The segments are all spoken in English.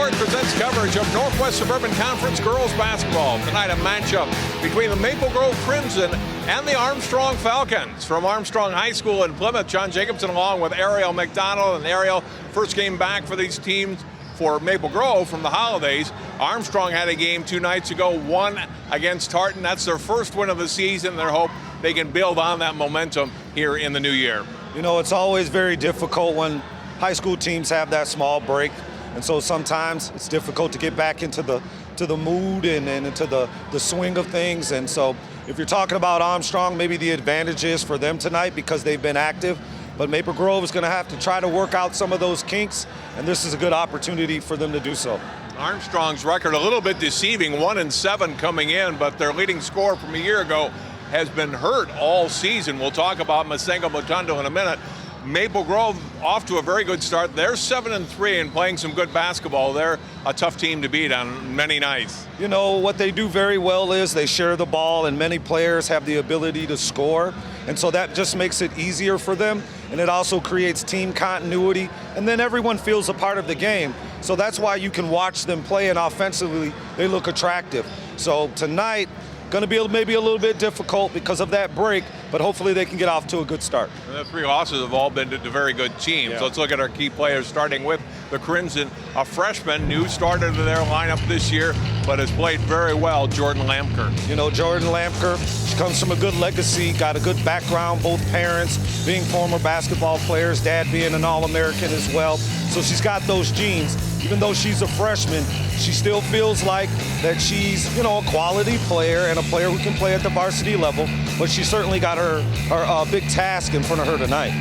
Sport presents coverage of Northwest Suburban Conference girls basketball. Tonight, a matchup between the Maple Grove Crimson and the Armstrong Falcons. From Armstrong High School in Plymouth, John Jacobson along with Ariel McDonald. And Ariel, first game back for these teams for Maple Grove from the holidays. Armstrong had a game 2 nights ago, won against Tartan. That's their first win of the season. Their hope they can build on that momentum here in the new year. You know, it's always very difficult when high school teams have that small break. And so sometimes it's difficult to get back into the mood and into the swing of things. And so if you're talking about Armstrong, maybe the advantage is for them tonight because they've been active. But Maple Grove is going to have to try to work out some of those kinks, and this is a good opportunity for them to do so. Armstrong's record a little bit deceiving, 1-7 coming in, but their leading scorer from a year ago has been hurt all season. We'll talk about Masengo Motundo in a minute. Maple Grove off to a very good start. They're 7-3 and playing some good basketball. They're a tough team to beat on many nights. You know, what they do very well is they share the ball, and many players have the ability to score. And so that just makes it easier for them. And it also creates team continuity. And then everyone feels a part of the game. So that's why you can watch them play, and offensively, they look attractive. So tonight, going to be maybe a little bit difficult because of that break, but hopefully they can get off to a good start. And the 3 losses have all been to very good teams. Yeah. Let's look at our key players, starting with the Crimson, a freshman, new starter to their lineup this year, but has played very well, Jordan Lamker. You know, Jordan Lamker, she comes from a good legacy, got a good background, both parents being former basketball players, dad being an All-American as well. So she's got those genes. Even though she's a freshman, she still feels like that she's, you know, a quality player and a player who can play at the varsity level, but she certainly got her big task in front of her tonight.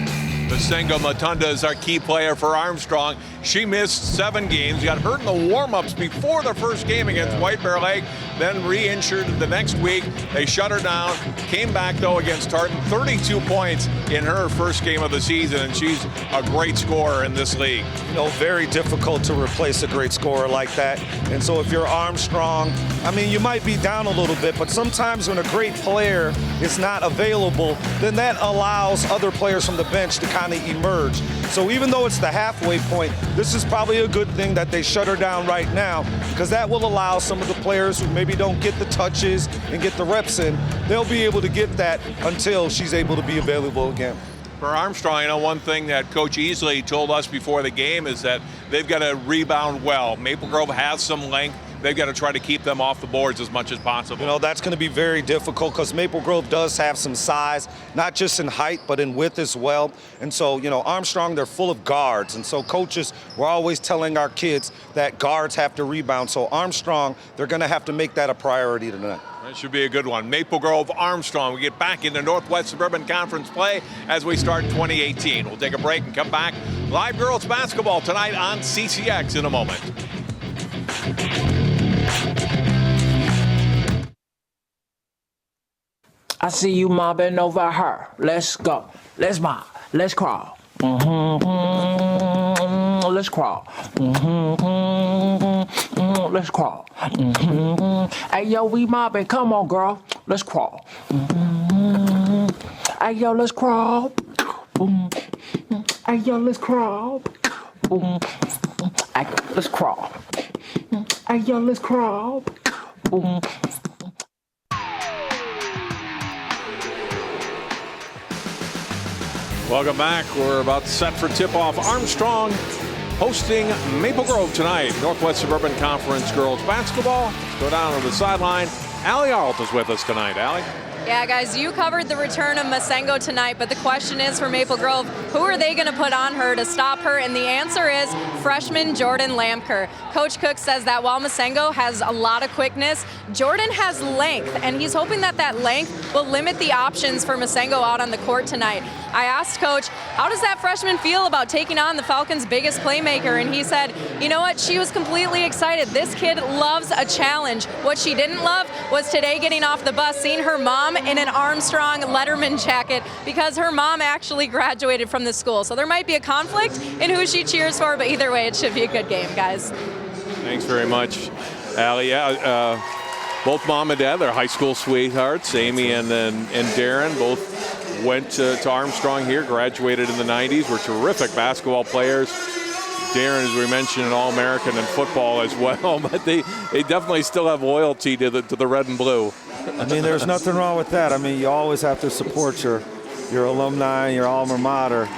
Masengo Motundo is our key player for Armstrong. She missed 7 games, got hurt in the warm-ups before the first game against White Bear Lake, then re-injured the next week. They shut her down, came back though against Tartan, 32 points in her first game of the season, and she's a great scorer in this league. You know, very difficult to replace a great scorer like that. And so if you're Armstrong, I mean, you might be down a little bit, but sometimes when a great player is not available, then that allows other players from the bench to kind of emerge. So even though it's the halfway point, this is probably a good thing that they shut her down right now, because that will allow some of the players who maybe don't get the touches and get the reps in, they'll be able to get that until she's able to be available again. For Armstrong, you know, one thing that Coach Easley told us before the game is that they've got to rebound well. Maple Grove has some length. They've got to try to keep them off the boards as much as possible. You know, that's going to be very difficult because Maple Grove does have some size, not just in height, but in width as well. And so, you know, Armstrong, they're full of guards. And so coaches, we're always telling our kids that guards have to rebound. So Armstrong, they're going to have to make that a priority tonight. That should be a good one. Maple Grove, Armstrong. We get back into Northwest Suburban Conference play as we start 2018. We'll take a break and come back. Live girls basketball tonight on CCX in a moment. I see you mobbing over her. Let's go. Let's mob. Let's crawl. Let's crawl. Let's crawl. Hey, yo, we mobbing. Come on, girl. Let's crawl. Hey, yo, let's crawl. Hey, yo, let's crawl. Hey, let's crawl. Hey, yo, let's crawl. Welcome back. We're about set for tip-off. Armstrong hosting Maple Grove tonight. Northwest Suburban Conference girls basketball. Let's go down to the sideline. Allie Arlt is with us tonight. Allie? Yeah, guys, you covered the return of Masengo tonight, but the question is for Maple Grove, who are they going to put on her to stop her? And the answer is freshman Jordan Lamker. Coach Cook says that while Masengo has a lot of quickness, Jordan has length, and he's hoping that that length will limit the options for Masengo out on the court tonight. I asked Coach, how does that freshman feel about taking on the Falcons' biggest playmaker? And he said, you know what, she was completely excited. This kid loves a challenge. What she didn't love was today getting off the bus, seeing her mom in an Armstrong Letterman jacket, because her mom actually graduated from the school. So there might be a conflict in who she cheers for, but either way, it should be a good game, guys. Thanks very much, Allie. Yeah, both mom and dad, they're high school sweethearts. Amy and Darren both went to Armstrong here, graduated in the 90s, were terrific basketball players. Darren, as we mentioned, an All-American in football as well, but they definitely still have loyalty to the red and blue. I mean, there's nothing wrong with that. I mean, you always have to support your alumni, your alma mater.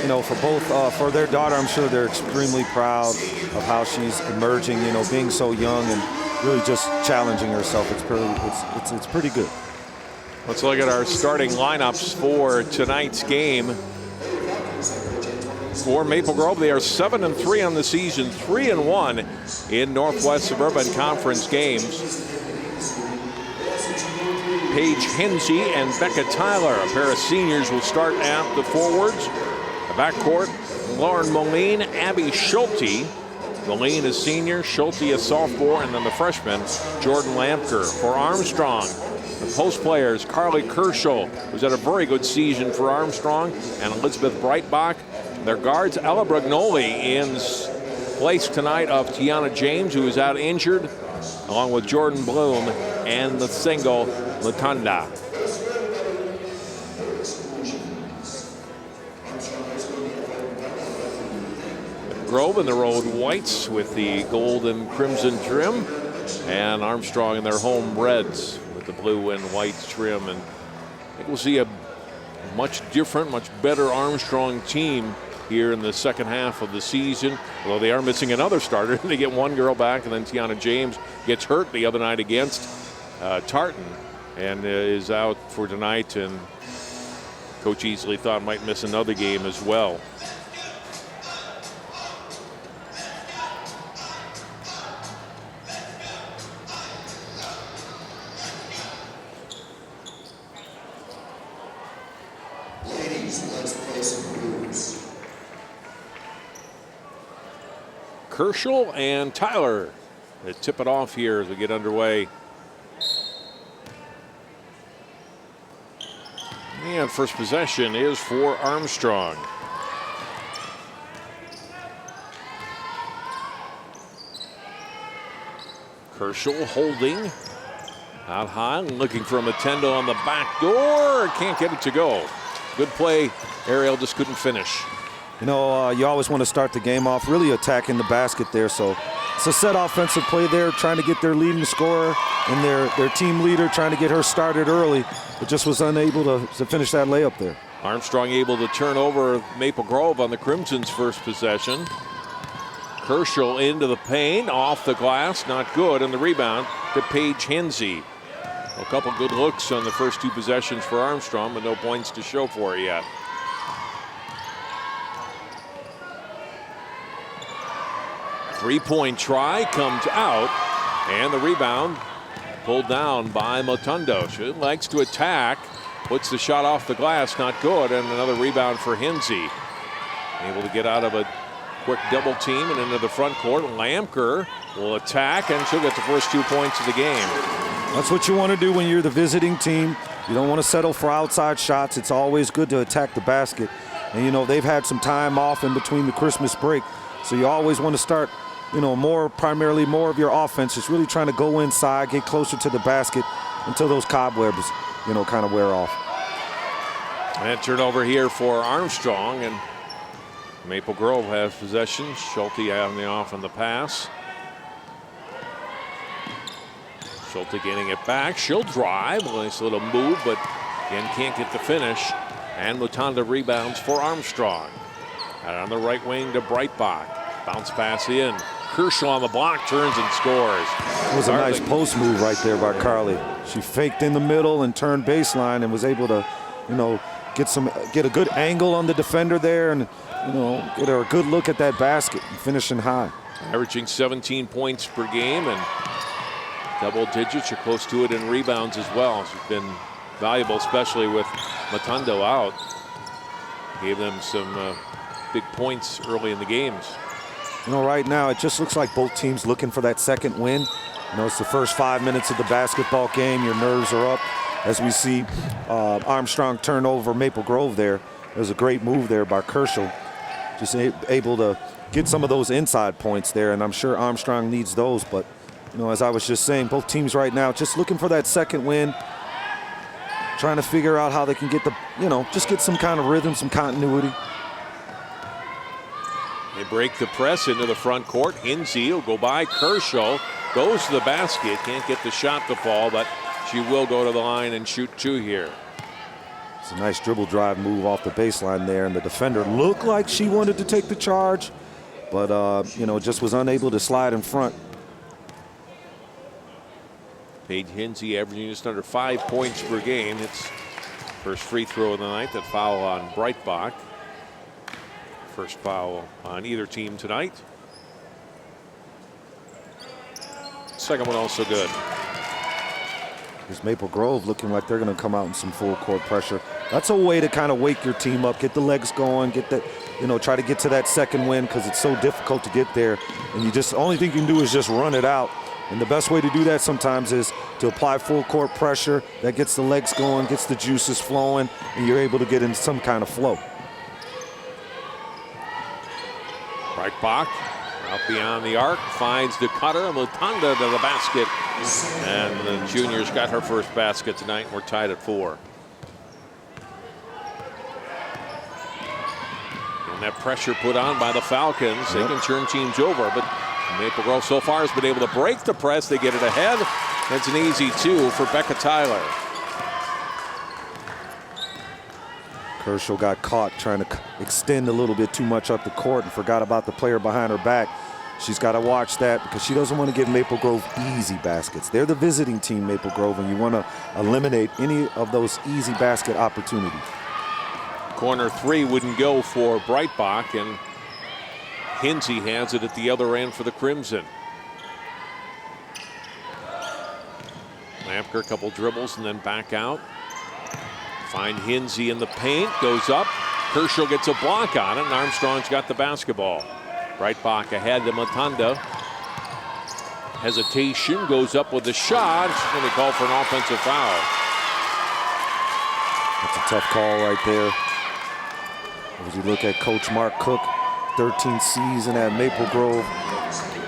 You know, for their daughter, I'm sure they're extremely proud of how she's emerging. You know, being so young and really just challenging herself. It's pretty good. Let's look at our starting lineups for tonight's game. For Maple Grove, they are 7-3 on the season, 3-1 in Northwest Suburban Conference games. Paige Hensey and Becca Tyler, a pair of seniors, will start at the forwards. The backcourt, Lauren Moline, Abby Schulte. Moline is senior, Schulte is sophomore, and then the freshman, Jordan Lampker. For Armstrong, the post players, Carly Kershaw, who's had a very good season for Armstrong, and Elizabeth Breitbach. Their guards, Ella Brignoli, in place tonight of Tiana James, who is out injured, along with Jordan Bloom and the single Latunda. Grove in their old whites with the gold and crimson trim, and Armstrong in their home reds with the blue and white trim. And I think we'll see a much different, much better Armstrong team here in the second half of the season, although they are missing another starter. They get one girl back, and then Tiana James gets hurt the other night against Tartan and is out for tonight, and Coach Easley thought might miss another game as well. Kershaw and Tyler to tip it off here as we get underway. And first possession is for Armstrong. Kershaw holding out high, looking for a Matendo on the back door. Can't get it to go. Good play. Ariel just couldn't finish. You know, you always want to start the game off really attacking the basket there. So it's a set offensive play there, trying to get their leading scorer and their team leader, trying to get her started early, but just was unable to finish that layup there. Armstrong able to turn over Maple Grove on the Crimson's first possession. Kershaw into the paint, off the glass, not good, and the rebound to Paige Hensey. A couple good looks on the first two possessions for Armstrong, but no points to show for it yet. Three-point try comes out, and the rebound pulled down by Motundo. She likes to attack, puts the shot off the glass, not good, and another rebound for Hensey. Able to get out of a quick double team and into the front court. Lamker will attack, and she'll get the first 2 points of the game. That's what you want to do when you're the visiting team. You don't want to settle for outside shots. It's always good to attack the basket. And, you know, they've had some time off in between the Christmas break, so you always want to start, you know, primarily more of your offense is really trying to go inside, get closer to the basket until those cobwebs, you know, kind of wear off. And turnover here for Armstrong, and Maple Grove has possession. Schulte having the off on the pass. Schulte getting it back. She'll drive. Nice little move, but again can't get the finish. And Mutanda rebounds for Armstrong. And on the right wing to Breitbach. Bounce pass in. Kershaw on the block, turns and scores. It was a nice post move right there by Carly. She faked in the middle and turned baseline and was able to, you know, get a good angle on the defender there and, you know, get her a good look at that basket and finishing high. Averaging 17 points per game and double digits or close to it in rebounds as well. She's been valuable, especially with Matundo out. Gave them some big points early in the games. You know, right now it just looks like both teams looking for that second win. You know, it's the first 5 minutes of the basketball game. Your nerves are up as we see Armstrong turn over Maple Grove there. It was a great move there by Kershaw. Just able to get some of those inside points there, and I'm sure Armstrong needs those. But, you know, as I was just saying, both teams right now just looking for that second win, trying to figure out how they can get the, you know, just get some kind of rhythm, some continuity. They break the press into the front court. Hinsey will go by. Kershaw goes to the basket. Can't get the shot to fall, but she will go to the line and shoot 2 here. It's a nice dribble drive move off the baseline there, and the defender looked like she wanted to take the charge, but you know, just was unable to slide in front. Paige Hinsey averaging just under 5 points per game. It's first free throw of the night. That foul on Breitbach. First foul on either team tonight. Second one also good. Here's Maple Grove looking like they're going to come out in some full court pressure. That's a way to kind of wake your team up, get the legs going, get that, you know, try to get to that second win because it's so difficult to get there. And you just, the only thing you can do is just run it out. And the best way to do that sometimes is to apply full court pressure. That gets the legs going, gets the juices flowing, and you're able to get in some kind of flow. Breitbach out beyond the arc, finds the cutter, Mutanda to the basket. And the juniors got her first basket tonight, and we're tied at 4. And that pressure put on by the Falcons, they can turn teams over, but Maple Grove so far has been able to break the press. They get it ahead. That's an easy 2 for Becca Tyler. Kershaw got caught trying to extend a little bit too much up the court and forgot about the player behind her back. She's got to watch that because she doesn't want to give Maple Grove easy baskets. They're the visiting team, Maple Grove, and you want to eliminate any of those easy basket opportunities. Corner 3 wouldn't go for Breitbach, and Hinsey has it at the other end for the Crimson. Lampker, a couple dribbles and then back out. Find Hinsey in the paint, goes up. Kershaw gets a block on it, and Armstrong's got the basketball. Breitbach ahead to Mutanda. Hesitation, goes up with a shot. She's going to call for an offensive foul. That's a tough call right there. As you look at Coach Mark Cook, 13th season at Maple Grove,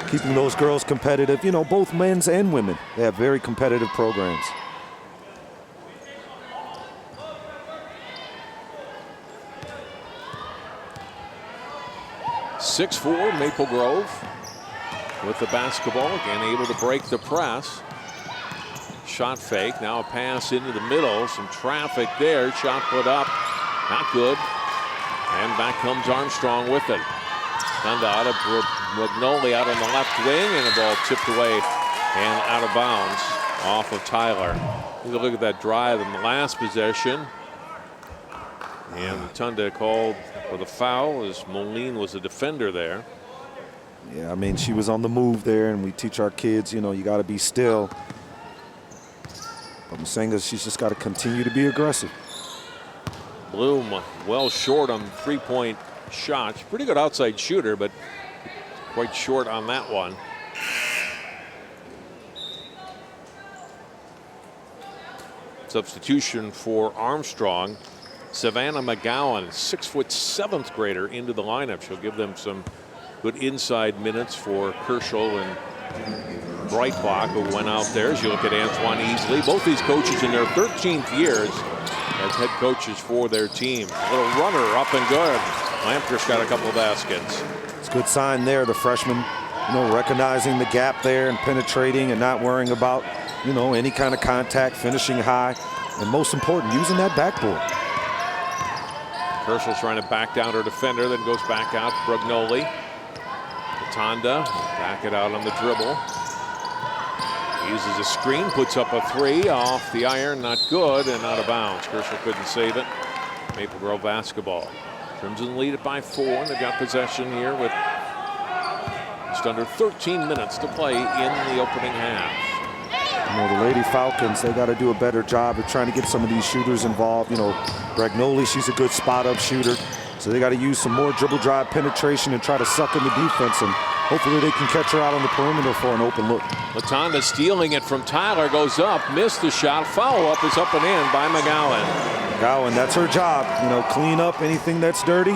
keeping those girls competitive. You know, both men's and women, they have very competitive programs. .6'4", Maple Grove with the basketball, again able to break the press. Shot fake, now a pass into the middle, some traffic there, shot put up, not good. And back comes Armstrong with it. Thunder out of Rognoli out on the left wing, and the ball tipped away and out of bounds off of Tyler. Look at that drive in the last possession. And Tunda called for the foul as Moline was a defender there. Yeah, I mean, she was on the move there, and we teach our kids, you know, you got to be still. But Masenga, she's just got to continue to be aggressive. Bloom well short on the three-point shot. She's a pretty good outside shooter, but quite short on that one. Substitution for Armstrong. Savannah McGowan, 6', 7th grader, into the lineup. She'll give them some good inside minutes for Kershaw and Breitbach, who went out there. As you look at Antoine Easley, both these coaches in their 13th years as head coaches for their team. A little runner up and good. Lampker's got a couple of baskets. It's a good sign there. The freshman, you know, recognizing the gap there and penetrating and not worrying about, you know, any kind of contact, finishing high, and most important, using that backboard. Kershaw's trying to back down her defender, then goes back out to Brugnoli. Tonda back it out on the dribble. Uses a screen, puts up a three off the iron, not good, and out of bounds. Kershaw couldn't save it. Maple Grove basketball. Crimson lead it by 4, and they've got possession here with just under 13 minutes to play in the opening half. You know, the Lady Falcons, they got to do a better job of trying to get some of these shooters involved. You know, Bragnoli, she's a good spot-up shooter. So they got to use some more dribble drive penetration and try to suck in the defense, and hopefully they can catch her out on the perimeter for an open look. Latanda stealing it from Tyler, goes up, missed the shot. Follow-up is up and in by McGowan. McGowan, that's her job. You know, clean up anything that's dirty.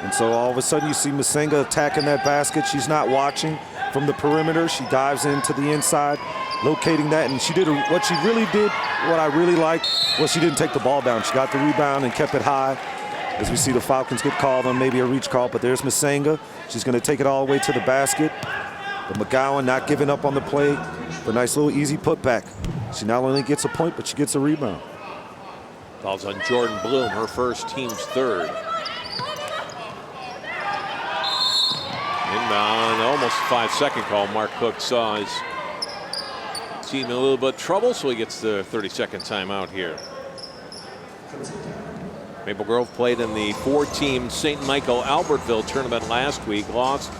And so all of a sudden you see Masenga attacking that basket. She's not watching from the perimeter. She dives into the inside, locating that, and she did what she really did. What I really liked was she didn't take the ball down. She got the rebound and kept it high. as we see the Falcons get called on maybe a reach call, but there's Masenga. She's going to take it all the way to the basket. But McGowan not giving up on the play. A nice little easy putback. She not only gets a point, but she gets a rebound. Falls on Jordan Bloom, her first, team's third. Inbound, almost 5-second call. Mark Cook saw his team in a little bit of trouble, so he gets the 30-second timeout here. Maple Grove played in the 4-team St. Michael Albertville tournament last week, lost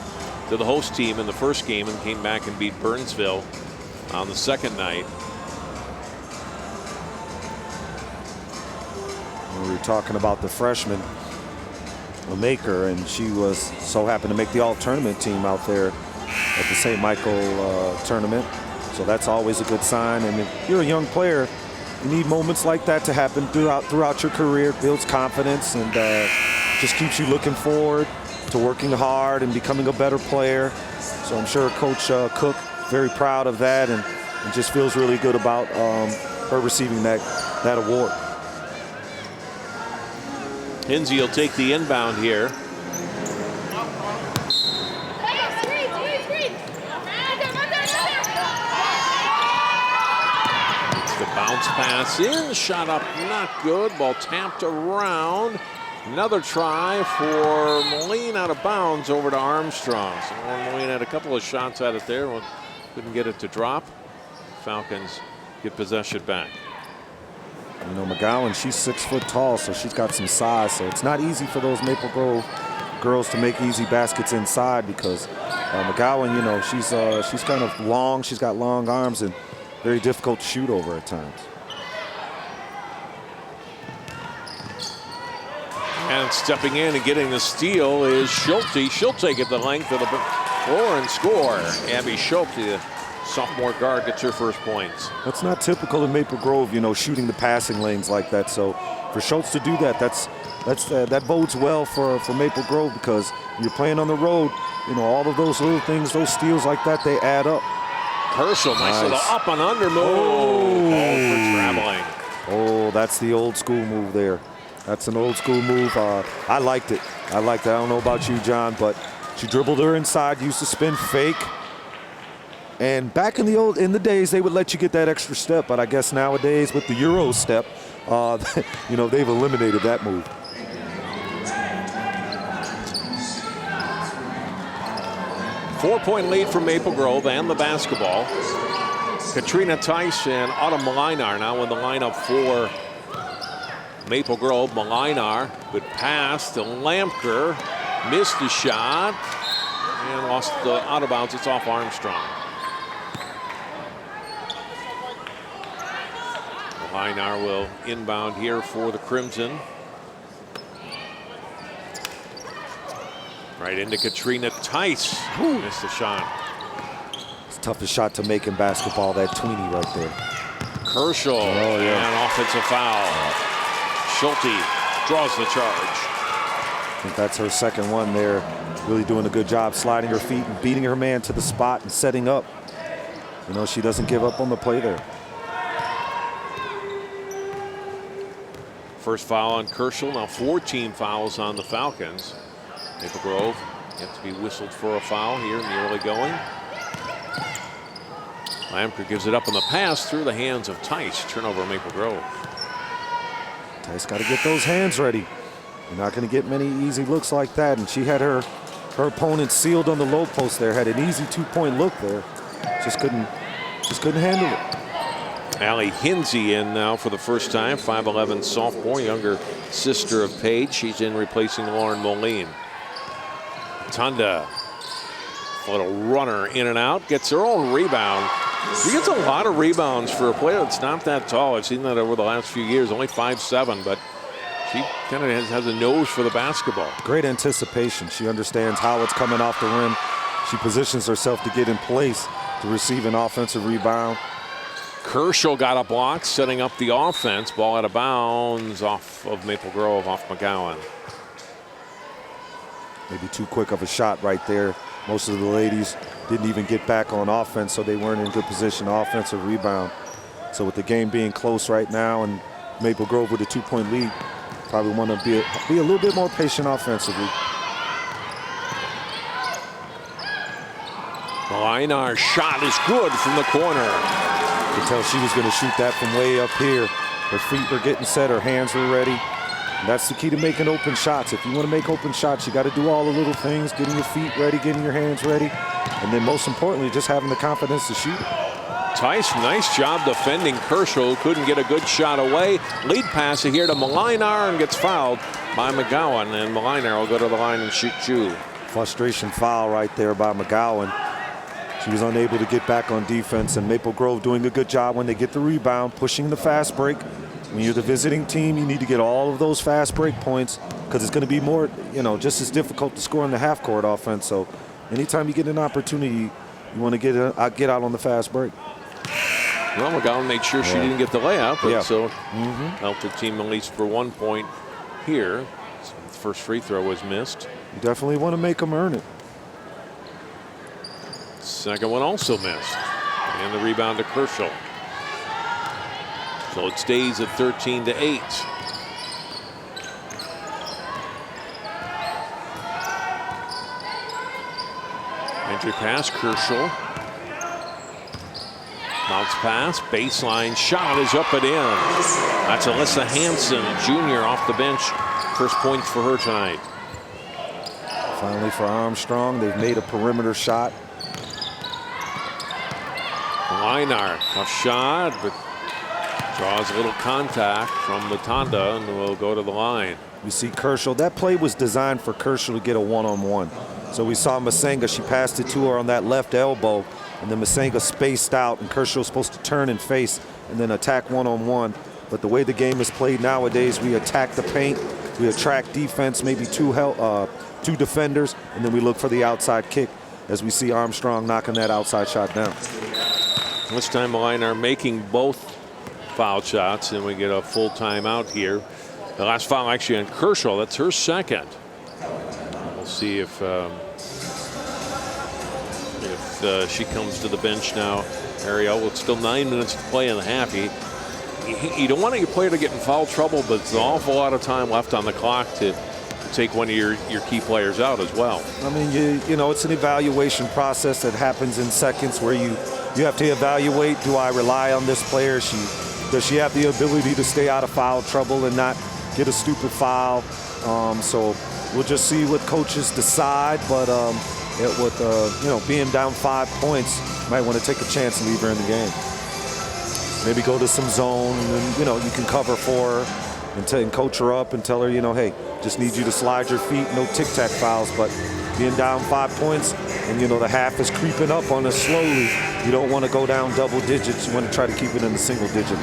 to the host team in the first game and came back and beat Burnsville on the second night. We were talking about the freshman, Maker, and she was so happened to make the all-tournament team out there at the St. Michael tournament. So that's always a good sign. And if you're a young player, you need moments like that to happen throughout your career. It builds confidence and just keeps you looking forward to working hard and becoming a better player. So I'm sure Coach Cook very proud of that and just feels really good about her receiving that award. Hinsey will take the inbound here. It's the bounce pass in, shot up, not good. Ball tapped around. Another try for Moline out of bounds over to Armstrong. So Moline had a couple of shots at it there, couldn't get it to drop. Falcons get possession back. You know, McGowan, she's 6 foot tall, so she's got some size. So it's not easy for those Maple Grove girls to make easy baskets inside because McGowan, you know, she's kind of long. She's got long arms and very difficult to shoot over at times. And stepping in and getting the steal is Schulte. She'll take it the length of the floor and score. Abby Schulte, the sophomore guard, gets her first points. That's not typical in Maple Grove, you know, shooting the passing lanes like that. So for Schultz to do that, that bodes well for Maple Grove because you're playing on the road. You know, all of those little things, those steals like that, they add up. Herschel, nice little up and under move. Oh, for traveling. Oh, that's the old school move there. That's an old school move. I liked it. I don't know about you, John, but she dribbled her inside, used to spin fake. And back in the days, they would let you get that extra step, but I guess nowadays with the Euro step, you know, they've eliminated that move. Four-point lead for Maple Grove and the basketball. Katrina Tice and Autumn Malinar now in the lineup for Maple Grove. Malinar, good pass to Lampker, missed the shot and lost the out of bounds. It's off Armstrong. Malinar will inbound here for the Crimson. Right into Katrina Tice. Missed the shot. It's the toughest shot to make in basketball, that tweenie right there. Herschel, and offensive foul. Schulte draws the charge. I think that's her second one there. Really doing a good job sliding her feet and beating her man to the spot and setting up. You know, she doesn't give up on the play there. First foul on Herschel, now 14 fouls on the Falcons. Maple Grove yet to be whistled for a foul here in the early going. Lampker gives it up on the pass through the hands of Tice. Turnover Maple Grove. Tice got to get those hands ready. You're not going to get many easy looks like that. And she had her opponent sealed on the low post there. Had an easy two-point look there. Just couldn't handle it. Allie Hinsey in now for the first time. 5'11" sophomore, younger sister of Paige. She's in replacing Lauren Moline. Tunda, a little runner in and out, gets her own rebound. She gets a lot of rebounds for a player that's not that tall. I've seen that over the last few years, only 5'7", but she kind of has a nose for the basketball. Great anticipation. She understands how it's coming off the rim. She positions herself to get in place to receive an offensive rebound. Herschel got a block, setting up the offense. Ball out of bounds off of Maple Grove, off McGowan. Maybe too quick of a shot right there. Most of the ladies didn't even get back on offense, so they weren't in good position. Offensive rebound. So with the game being close right now and Maple Grove with a 2-point lead, Probably want to be a little bit more patient offensively. Malinar's shot is good from the corner. You could tell she was going to shoot that from way up here. Her feet were getting set, her hands were ready. And that's the key to making open shots. If you want to make open shots, you got to do all the little things, getting your feet ready, getting your hands ready, and then most importantly, just having the confidence to shoot. Tice, nice job defending Kershaw. Couldn't get a good shot away. Lead pass here to Malinar and gets fouled by McGowan. And Malinar will go to the line and shoot two. Frustration foul right there by McGowan. She was unable to get back on defense, and Maple Grove doing a good job when they get the rebound, pushing the fast break. When you're the visiting team, you need to get all of those fast break points because it's going to be more, just as difficult to score in the half-court offense. So anytime you get an opportunity, you want to get out on the fast break. Well, McGowan made sure she didn't get the layup, but so helped the team at least for 1 point here. The first free throw was missed. You definitely want to make them earn it. Second one also missed. And the rebound to Kershaw. So it stays at 13-8. Entry pass, Kershaw. Bounce pass, baseline shot is up and in. That's Alyssa Hansen, junior, off the bench. First points for her tonight. Finally for Armstrong, they've made a perimeter shot. Linar, tough shot, but draws a little contact from Latanda and will go to the line. We see Kershaw. That play was designed for Kershaw to get a one-on-one. So we saw Masenga. She passed it to her on that left elbow, and then Masenga spaced out, and Kershaw was supposed to turn and face and then attack one-on-one. But the way the game is played nowadays, we attack the paint, we attract defense, maybe two defenders, and then we look for the outside kick as we see Armstrong knocking that outside shot down. This time Linar making both foul shots, and we get a full timeout here. The last foul actually on Kershaw, that's her second. We'll see if she comes to the bench now. Ariel, with still 9 minutes to play in the half. You don't want your player to get in foul trouble, but it's an awful lot of time left on the clock to take one of your key players out as well. I mean, you know, it's an evaluation process that happens in seconds where you have to evaluate, do I rely on this player? Does she have the ability to stay out of foul trouble and not get a stupid foul? So we'll just see what coaches decide, but with being down 5 points, might want to take a chance and leave her in the game. Maybe go to some zone, and you can cover for her and coach her up and tell her, hey, just need you to slide your feet, no tic-tac fouls. But being down 5 points and the half is creeping up on us slowly, you don't want to go down double digits. You want to try to keep it in the single digit.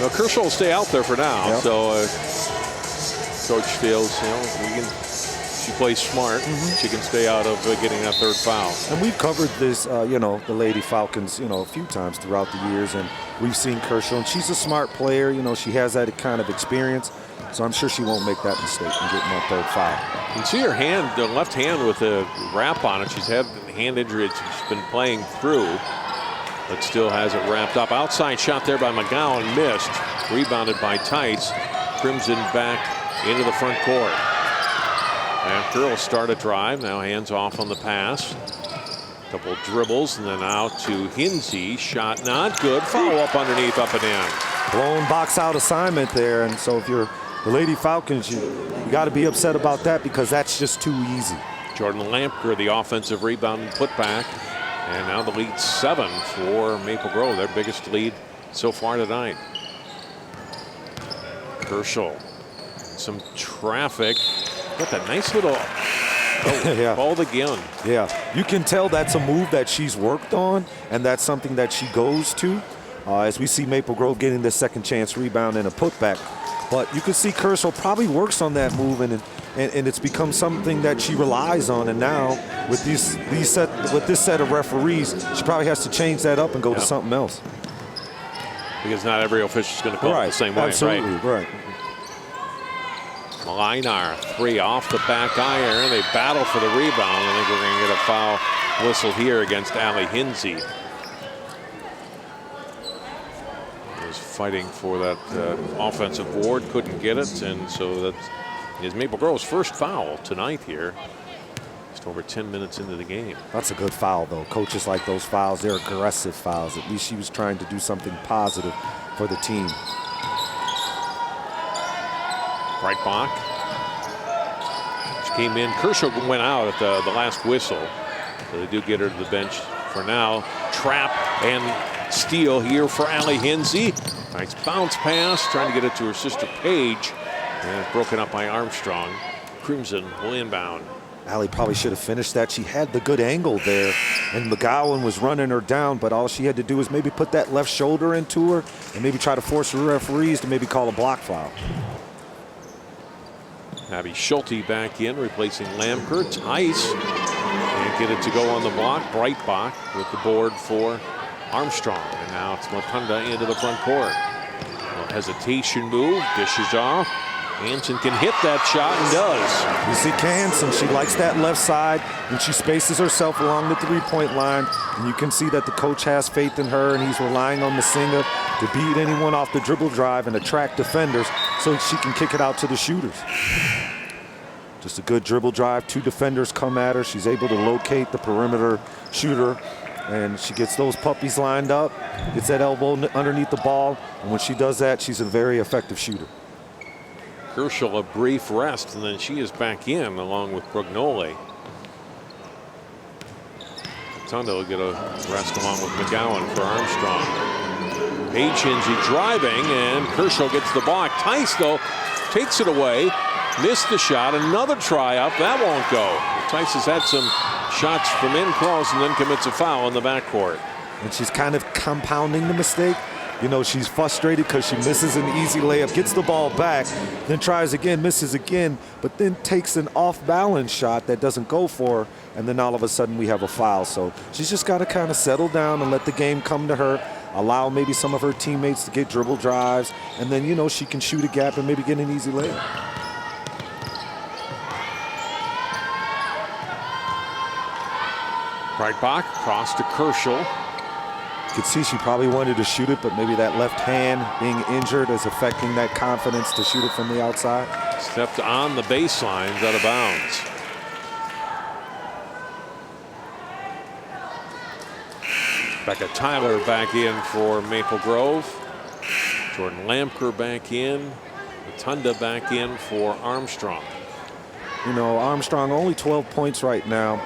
Well, Kershaw will stay out there for now. Yep. So coach feels, she plays smart. She can stay out of getting that third foul. And we've covered this, the Lady Falcons, a few times throughout the years, and we've seen Kershaw, and she's a smart player. She has that kind of experience, so I'm sure she won't make that mistake in getting that third foul. You can see her hand, the left hand with a wrap on it. She's had a hand injury she's been playing through, but still has it wrapped up. Outside shot there by McGowan, missed. Rebounded by Tice. Crimson back into the front court. After will start a drive. Now hands off on the pass. Couple dribbles and then out to Hinsey. Shot not good. Follow up underneath, up and in. Blown box out assignment there, and so if you're the Lady Falcons, you got to be upset about that because that's just too easy. Jordan Lampker, the offensive rebound and putback. And now the lead 7 for Maple Grove, their biggest lead so far tonight. Kershaw, some traffic. Got that nice little balled again. Yeah, you can tell that's a move that she's worked on, and that's something that she goes to. As we see Maple Grove getting the second chance rebound and a putback. But you can see Kershaw probably works on that move, and it's become something that she relies on. And now with this set of referees, she probably has to change that up and go to something else. Because not every official is going to call it the same way. Absolutely, right. Malinar, 3 off the back iron. They battle for the rebound. I think we're going to get a foul whistle here against Ali Hinsey. Was fighting for that offensive board, couldn't get it, and so that is Maple Grove's first foul tonight here. Just over 10 minutes into the game. That's a good foul, though. Coaches like those fouls. They're aggressive fouls. At least she was trying to do something positive for the team. Breitbach. She came in. Kershaw went out at the last whistle. So they do get her to the bench for now. Trap and steal here for Ali Hinsey. Nice bounce pass. Trying to get it to her sister Paige. And it's broken up by Armstrong. Crimson will inbound. Ali probably should have finished that. She had the good angle there, and McGowan was running her down, but all she had to do was maybe put that left shoulder into her and maybe try to force the referees to maybe call a block foul. Abby Schulte back in, replacing Lamker. Tice can't get it to go on the block. Breitbach with the board for Armstrong. And now it's Matunda into the front court. A hesitation move, dishes off. Hansen can hit that shot and does. You see Hansen, she likes that left side, and she spaces herself along the three-point line. And you can see that the coach has faith in her, and he's relying on Masinga to beat anyone off the dribble drive and attract defenders so she can kick it out to the shooters. Just a good dribble drive. 2 defenders come at her. She's able to locate the perimeter shooter, and she gets those puppies lined up, gets that elbow underneath the ball, and when she does that, she's a very effective shooter. Kershaw a brief rest, and then she is back in along with Brugnoli. Matunda will get a rest along with McGowan for Armstrong. Paige Hinsey driving, and Kershaw gets the block. Tice, though, takes it away. Missed the shot. Another try up. That won't go. Tice has had some shots from in close and then commits a foul in the backcourt. And she's kind of compounding the mistake. You know, she's frustrated because she misses an easy layup, gets the ball back, then tries again, misses again, but then takes an off-balance shot that doesn't go for her, and then all of a sudden we have a foul. So she's just got to kind of settle down and let the game come to her, allow maybe some of her teammates to get dribble drives, and then, you know, she can shoot a gap and maybe get an easy layup. Breitbach cross to Kershaw. You could see she probably wanted to shoot it, but maybe that left hand being injured is affecting that confidence to shoot it from the outside. Stepped on the baseline, out of bounds. Becca Tyler back in for Maple Grove. Jordan Lamker back in. Matunda back in for Armstrong. You know, Armstrong only 12 points right now,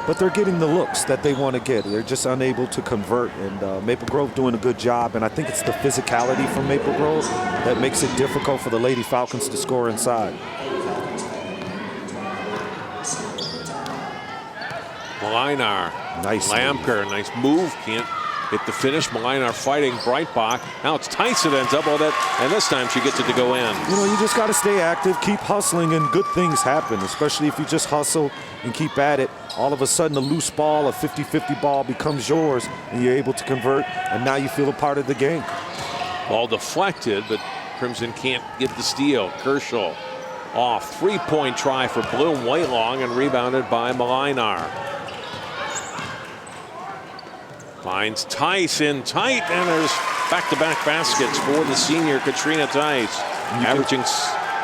but they're getting the looks that they want to get. They're just unable to convert, and Maple Grove doing a good job, and I think it's the physicality from Maple Grove that makes it difficult for the Lady Falcons to score inside. Malinar. Nice. Lamker, nice move. Can't hit the finish. Malinar fighting Breitbach. Now it's Tice that ends up all that, and this time she gets it to go in. You know, you just got to stay active, keep hustling, and good things happen, especially if you just hustle and keep at it. All of a sudden, a loose ball, a 50-50 ball becomes yours, and you're able to convert, and now you feel a part of the game. Ball deflected, but Crimson can't get the steal. Kershaw off. 3-point try for Bloom, way long, and rebounded by Malinar. Finds Tice in tight, and there's back-to-back baskets for the senior Katrina Tice, averaging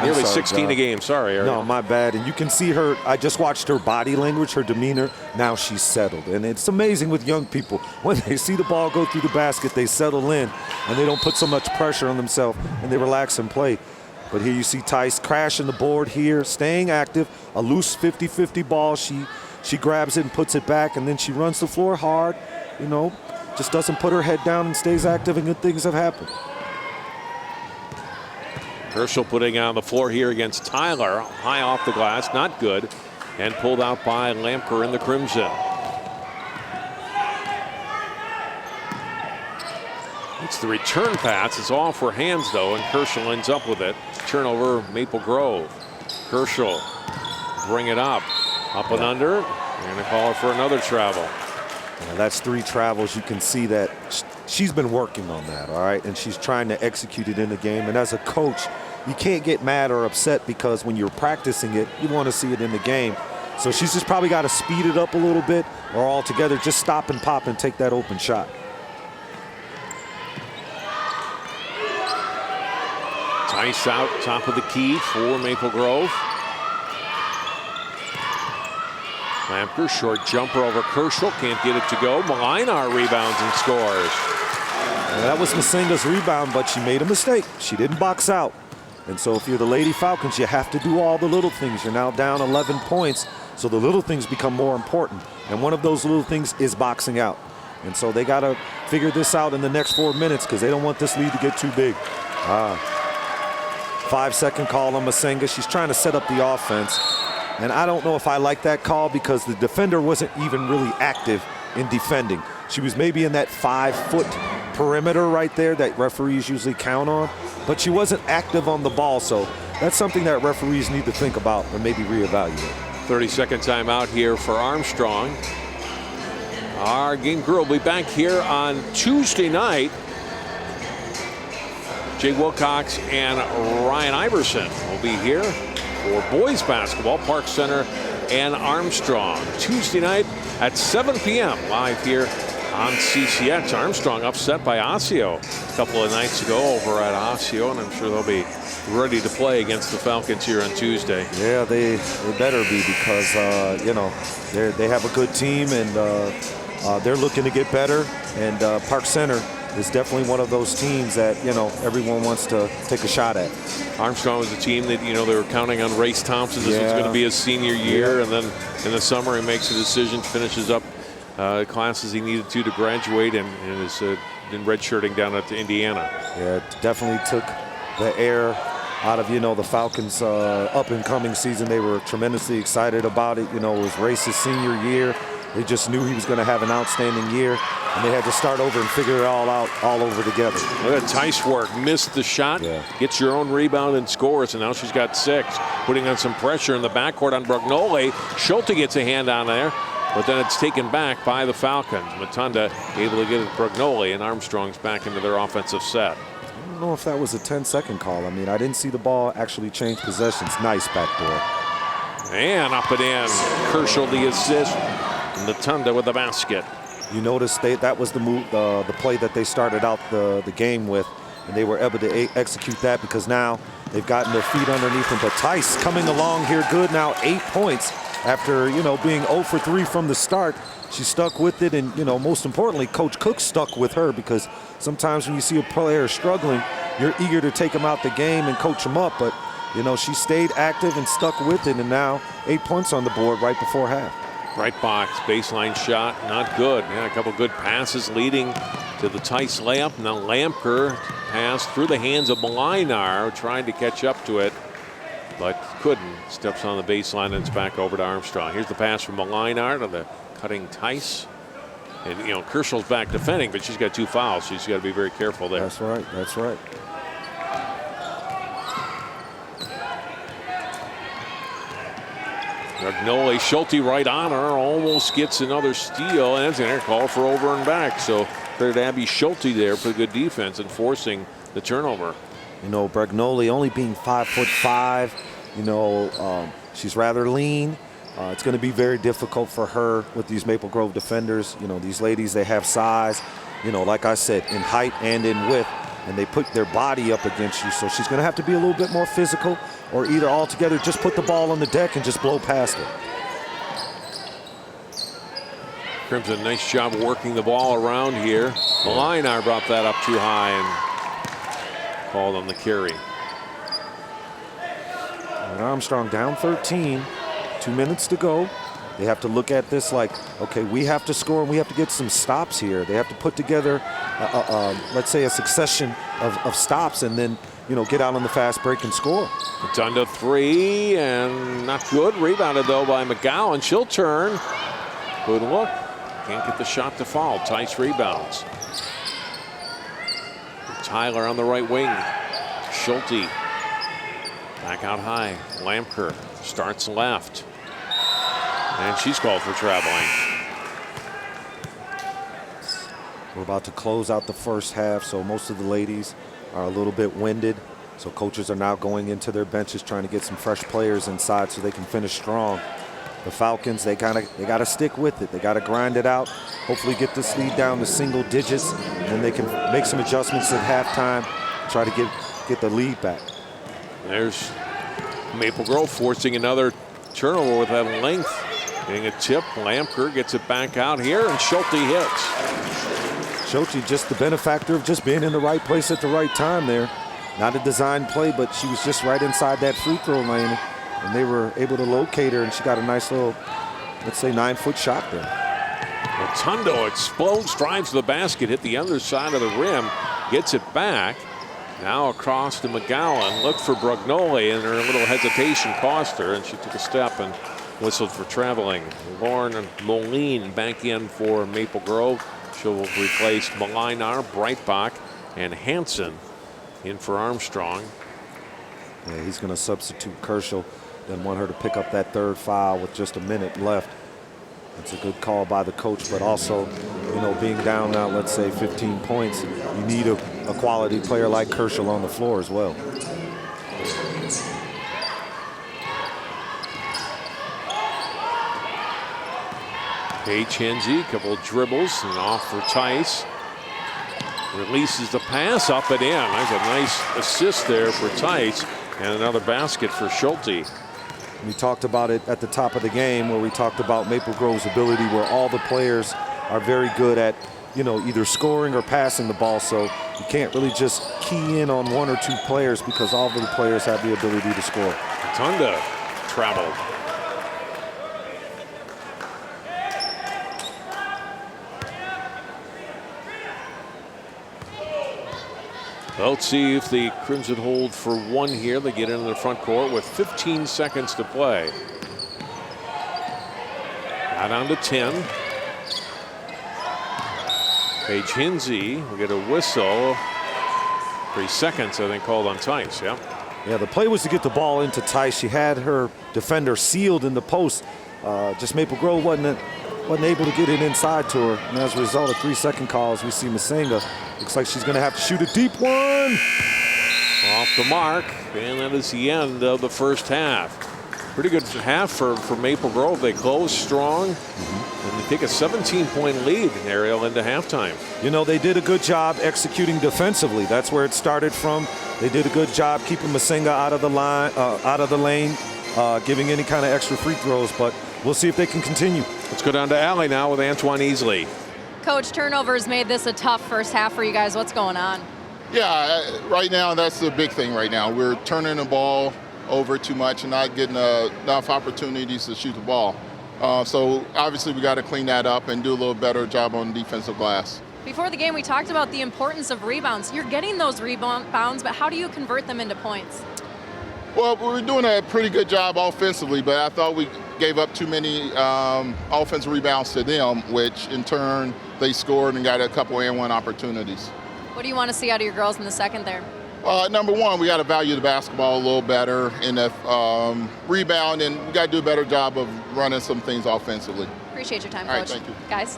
nearly 16 a game. Sorry, Ariel. No, my bad. And you can see her, I just watched her body language, her demeanor. Now she's settled. And it's amazing with young people. When they see the ball go through the basket, they settle in, and they don't put so much pressure on themselves, and they relax and play. But here you see Tice crashing the board here, staying active, a loose 50-50 ball. She grabs it and puts it back, and then she runs the floor hard. You know, just doesn't put her head down and stays active, and good things have happened. Herschel putting on the floor here against Tyler. High off the glass, not good. And pulled out by Lamker in the Crimson. It's the return pass. It's all for hands, though, and Herschel ends up with it. Turnover, Maple Grove. Herschel bring it up. Up and under. They're going to call her for another travel. That's 3 travels. You can see that she's been working on that, all right? And she's trying to execute it in the game. And as a coach, you can't get mad or upset because when you're practicing it, you want to see it in the game. So she's just probably got to speed it up a little bit or altogether just stop and pop and take that open shot. Tice out top of the key for Maple Grove. Lampker, short jumper over Kerschel, can't get it to go. Malinar rebounds and scores. That was Masenga's rebound, but she made a mistake. She didn't box out. And so if you're the Lady Falcons, you have to do all the little things. You're now down 11 points, so the little things become more important. And one of those little things is boxing out. And so they got to figure this out in the next 4 minutes because they don't want this lead to get too big. 5-second call on Masenga. She's trying to set up the offense. And I don't know if I like that call because the defender wasn't even really active in defending. She was maybe in that 5-foot perimeter right there that referees usually count on, but she wasn't active on the ball. So that's something that referees need to think about and maybe reevaluate. 30-second timeout here for Armstrong. Our game crew will be back here on Tuesday night. Jay Wilcox and Ryan Iverson will be here for boys basketball, Park Center and Armstrong. Tuesday night at 7 p.m. live here on CCX. Armstrong upset by Osseo a couple of nights ago over at Osseo, and I'm sure they'll be ready to play against the Falcons here on Tuesday. Yeah, they better be because, you know, they have a good team and they're looking to get better. And Park Center is definitely one of those teams that, you know, everyone wants to take a shot at. Armstrong was a team that, you know, they were counting on Race Thompson. This was going to be his senior year, and then in the summer he makes a decision, finishes up classes he needed to graduate, and is in redshirting down at Indiana. Yeah, it definitely took the air out of, you know, the Falcons' up-and-coming season. They were tremendously excited about it. You know, it was Race's senior year. They just knew he was going to have an outstanding year, and they had to start over and figure it all out all over together. Look at Tice work. Missed the shot. Gets your own rebound and scores, and now she's got 6. Putting on some pressure in the backcourt on Brugnoli. Schulte gets a hand on there, but then it's taken back by the Falcons. Matunda able to get it to Brugnoli, and Armstrong's back into their offensive set. I don't know if that was a 10-second call. I mean, I didn't see the ball actually change possessions. Nice backdoor. And up and in. Kerschel the assist. Matunda with the basket. You notice that was the move, the play that they started out the game with, and they were able to execute that because now they've gotten their feet underneath them. But Tice coming along here good now, 8 points after, you know, being 0 for 3 from the start. She stuck with it, and, you know, most importantly, Coach Cook stuck with her because sometimes when you see a player struggling, you're eager to take them out the game and coach them up. But, you know, she stayed active and stuck with it, and now 8 points on the board right before half. Right box, baseline shot, not good. Yeah, a couple good passes leading to the Tice layup. Now Lampker pass through the hands of Malinar, trying to catch up to it, but couldn't. Steps on the baseline and it's back over to Armstrong. Here's the pass from Malinar to the cutting Tice. And, you know, Kerschel's back defending, but she's got 2 fouls. She's got to be very careful there. That's right, that's right. Brugnoli, Schulte right on her, almost gets another steal, and it's an air call for over and back. So credit Abby Schulte there for good defense and forcing the turnover. You know, Brugnoli only being 5'5", you know, she's rather lean. It's going to be very difficult for her with these Maple Grove defenders. You know, these ladies, they have size, you know, like I said, in height and in width, and they put their body up against you. So she's going to have to be a little bit more physical, or either altogether just put the ball on the deck and just blow past it. Crimson, nice job working the ball around here. Malinar brought that up too high and called on the carry. And Armstrong down 13, 2 minutes to go. They have to look at this like, okay, we have to score and we have to get some stops here. They have to put together, let's say, a succession of stops and then, you know, get out on the fast break and score. It's under 3 and not good. Rebounded though by McGowan. She'll turn. Good look. Can't get the shot to fall. Tice rebounds. Tyler on the right wing. Schulte back out high. Lampker starts left. And she's called for traveling. We're about to close out the first half, so most of the ladies are a little bit winded. So coaches are now going into their benches trying to get some fresh players inside so they can finish strong. The Falcons, they gotta stick with it. They gotta grind it out. Hopefully get this lead down to single digits, and then they can make some adjustments at halftime, try to get the lead back. There's Maple Grove forcing another turnover with that length. Getting a tip, Lampker gets it back out here, and Schulte hits. Schulte just the benefactor of just being in the right place at the right time there. Not a design play, but she was just right inside that free throw lane, and they were able to locate her, and she got a nice little, let's say, 9-foot shot there. Rotundo explodes, drives to the basket, hit the other side of the rim, gets it back. Now across to McGowan, looked for Brugnoli, and her little hesitation cost her, and she took a step and whistled for traveling. Lauren Moline back in for Maple Grove. She'll replace Malinar, Breitbach, and Hansen in for Armstrong. Yeah, he's going to substitute Kershaw. Didn't want her to pick up that third foul with just a minute left. It's a good call by the coach, but also, you know, being down now, let's say 15 points, you need a quality player like Kershaw on the floor as well. Paige Henze, a couple of dribbles and off for Tice. Releases the pass up and in. That's a nice assist there for Tice, and another basket for Schulte. We talked about it at the top of the game where we talked about Maple Grove's ability where all the players are very good at, you know, either scoring or passing the ball. So you can't really just key in on one or two players because all of the players have the ability to score. Tunda traveled. Let's see if the Crimson hold for one here. They get into the front court with 15 seconds to play. Now down to 10. Paige Henze will get a whistle. 3 seconds, I think, called on Tice. Yeah. Yeah, the play was to get the ball into Tice. She had her defender sealed in the post. Just Maple Grove wasn't able to get it inside to her. And as a result of 3-second calls, we see Masenga. Looks like she's going to have to shoot a deep one. Off the mark, and that is the end of the first half. Pretty good half for Maple Grove. They close strong, and they take a 17-point lead, Ariel, into halftime. You know, they did a good job executing defensively. That's where it started from. They did a good job keeping Masenga out of the lane, giving any kind of extra free throws, but we'll see if they can continue. Let's go down to Alley now with Antoine Easley. Coach, turnovers made this a tough first half for you guys. What's going on? Yeah, right now that's the big thing right now. We're turning the ball over too much and not getting enough opportunities to shoot the ball. So obviously we got to clean that up and do a little better job on defensive glass. Before the game, we talked about the importance of rebounds. You're getting those rebounds, but how do you convert them into points? Well, we're doing a pretty good job offensively, but I thought we gave up too many offensive rebounds to them, which in turn they scored and got a couple and-one opportunities. What do you want to see out of your girls in the second there? Number one, we got to value the basketball a little better in the rebound, and we got to do a better job of running some things offensively. Appreciate your time, All Coach. right, thank you. Guys.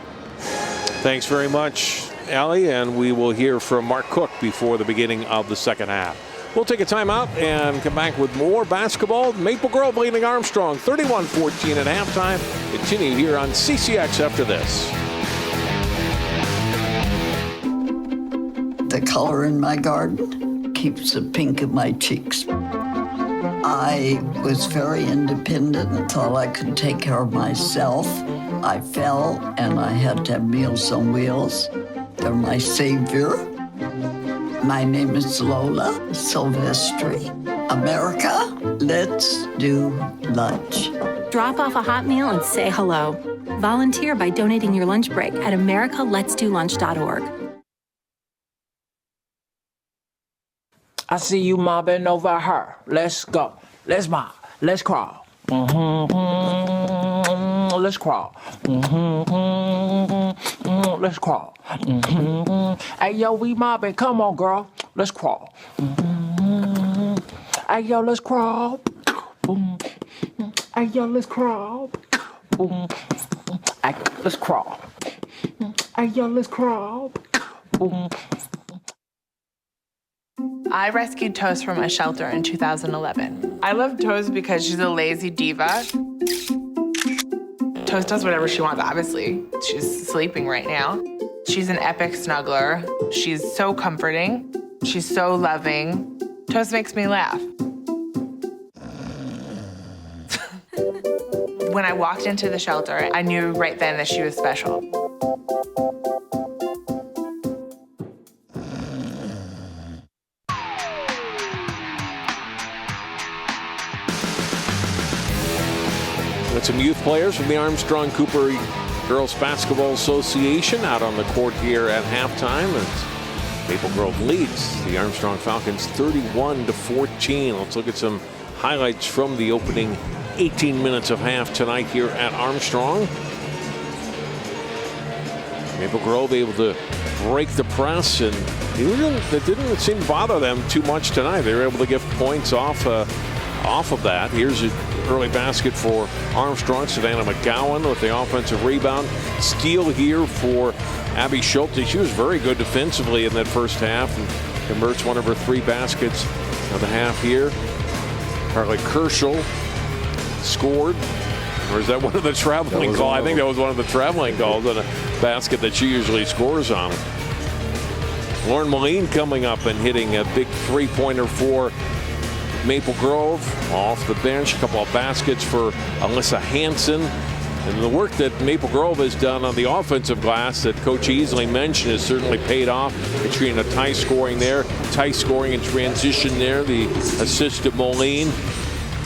Thanks very much, Allie, and we will hear from Mark Cook before the beginning of the second half. We'll take a timeout and come back with more basketball. Maple Grove leading Armstrong 31-14 at halftime. Continue here on CCX after this. The color in my garden keeps the pink in my cheeks. I was very independent and thought I could take care of myself. I fell and I had to have Meals on Wheels. They're my savior. My name is Lola Silvestri. America, let's do lunch. Drop off a hot meal and say hello. Volunteer by donating your lunch break at americaletsdolunch.org. I see you mobbing over her. Let's go. Let's mob. Let's crawl. Let's crawl. Let's crawl. Hey, yo, we mobbing. Come on, girl. Let's crawl. Hey, yo, let's crawl. Hey, yo, let's crawl. Hey, let's crawl. Hey, yo, let's crawl. I rescued Toast from a shelter in 2011. I love Toast because she's a lazy diva. Toast does whatever she wants, obviously. She's sleeping right now. She's an epic snuggler. She's so comforting. She's so loving. Toast makes me laugh. When I walked into the shelter, I knew right then that she was special. With some youth players from the Armstrong Cooper Girls Basketball Association out on the court here at halftime. As Maple Grove leads the Armstrong Falcons 31-14. Let's look at some highlights from the opening 18 minutes of half tonight here at Armstrong. Maple Grove able to break the press, and it didn't seem to bother them too much tonight. They were able to get points off of that. Here's an early basket for Armstrong. Savannah McGowan with the offensive rebound. Steal here for Abby Schulte. She was very good defensively in that first half and converts one of her 3 baskets of the half here. Carly Kerschel scored. Or is that one of the traveling calls? I think that was one of the traveling calls on a basket that she usually scores on. Lauren Moline coming up and hitting a big 3-pointer for Maple Grove off the bench. A couple of baskets for Alyssa Hansen. And the work that Maple Grove has done on the offensive glass that Coach Easley mentioned has certainly paid off. Katrina Tice scoring there. Tice scoring in transition there. The assist to Moline.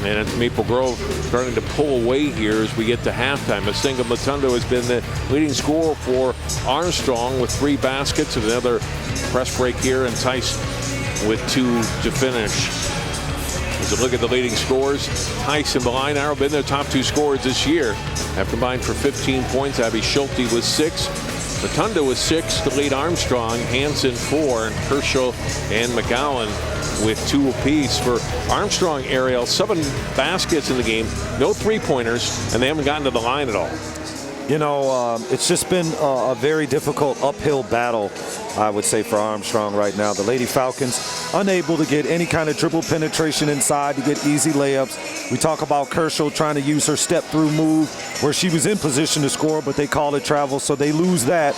And it's Maple Grove starting to pull away here as we get to halftime. Masenga Matundo has been the leading scorer for Armstrong with 3 baskets. Another press break here, and Tice with 2 to finish. As you look at the leading scorers, Tice and Belina have been their top 2 scorers this year. Have combined for 15 points. Abby Schulte was 6. Matundo was 6 to lead Armstrong. Hansen 4, and Kerschel and McGowan with 2 apiece. For Armstrong, Ariel, 7 baskets in the game, no 3-pointers, and they haven't gotten to the line at all. You know, it's just been a very difficult uphill battle, I would say, for Armstrong right now. The Lady Falcons unable to get any kind of dribble penetration inside to get easy layups. We talk about Kerschel trying to use her step-through move where she was in position to score, but they call it travel, so they lose that.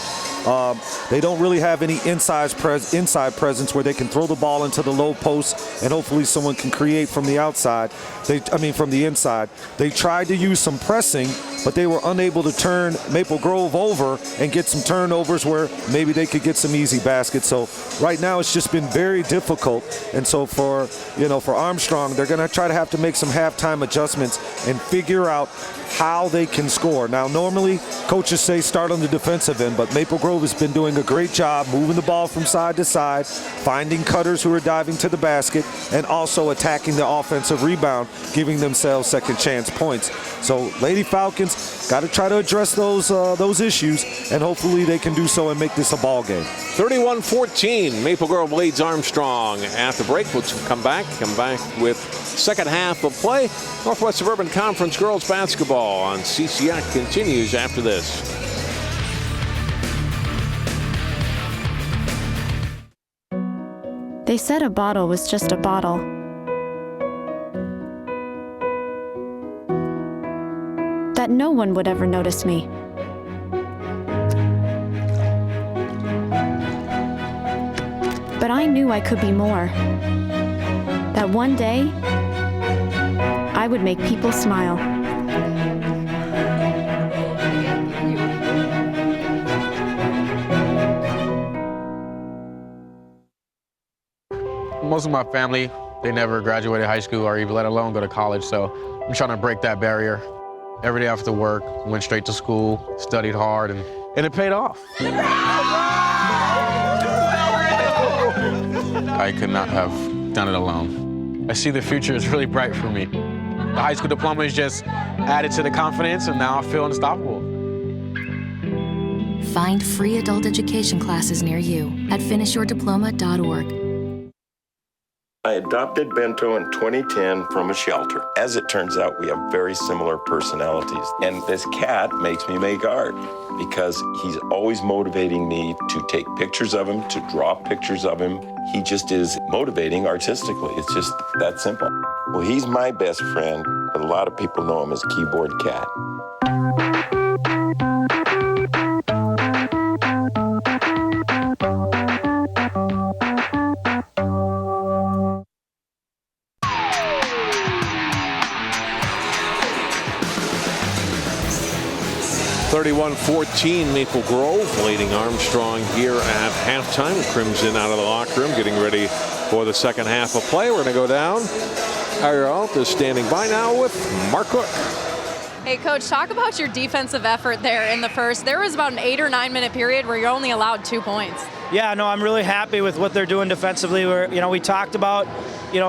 They don't really have any inside presence where they can throw the ball into the low post and hopefully someone can create from the outside. From the inside. They tried to use some pressing, but they were unable to turn Maple Grove over and get some turnovers where maybe they could get some easy baskets. So right now it's just been very difficult. And so for Armstrong, they're going to have to make some halftime adjustments and figure out how they can score. Now, normally coaches say start on the defensive end, but Maple Grove has been doing a great job moving the ball from side to side, finding cutters who are diving to the basket, and also attacking the offensive rebound, giving themselves second chance points. So Lady Falcons got to try to address those issues, and hopefully they can do so and make this a ball game. 31-14, Maple Grove leads Armstrong. At the break, we'll come back with second half of play. Northwest Suburban Conference girls basketball on CCX continues after this. They said a bottle was just a bottle. That no one would ever notice me. But I knew I could be more. That one day, I would make people smile. Most of my family, they never graduated high school or even let alone go to college, so I'm trying to break that barrier. Every day after work, went straight to school, studied hard, and it paid off. I could not have done it alone. I see the future is really bright for me. The high school diploma is just added to the confidence, and now I feel unstoppable. Find free adult education classes near you at finishyourdiploma.org. I adopted Bento in 2010 from a shelter. As it turns out, we have very similar personalities. And this cat makes me make art because he's always motivating me to take pictures of him, to draw pictures of him. He just is motivating artistically. It's just that simple. Well, he's my best friend, but a lot of people know him as Keyboard Cat. (31-14) Maple Grove leading Armstrong here at halftime. Crimson out of the locker room getting ready for the second half of play. We're going to go down. Our Alt is standing by now with Mark Cook. Hey, Coach, talk about your defensive effort there in the first. There was about an 8 or 9 minute period where you're only allowed 2 points. Yeah, no, I'm really happy with what they're doing defensively. We talked about,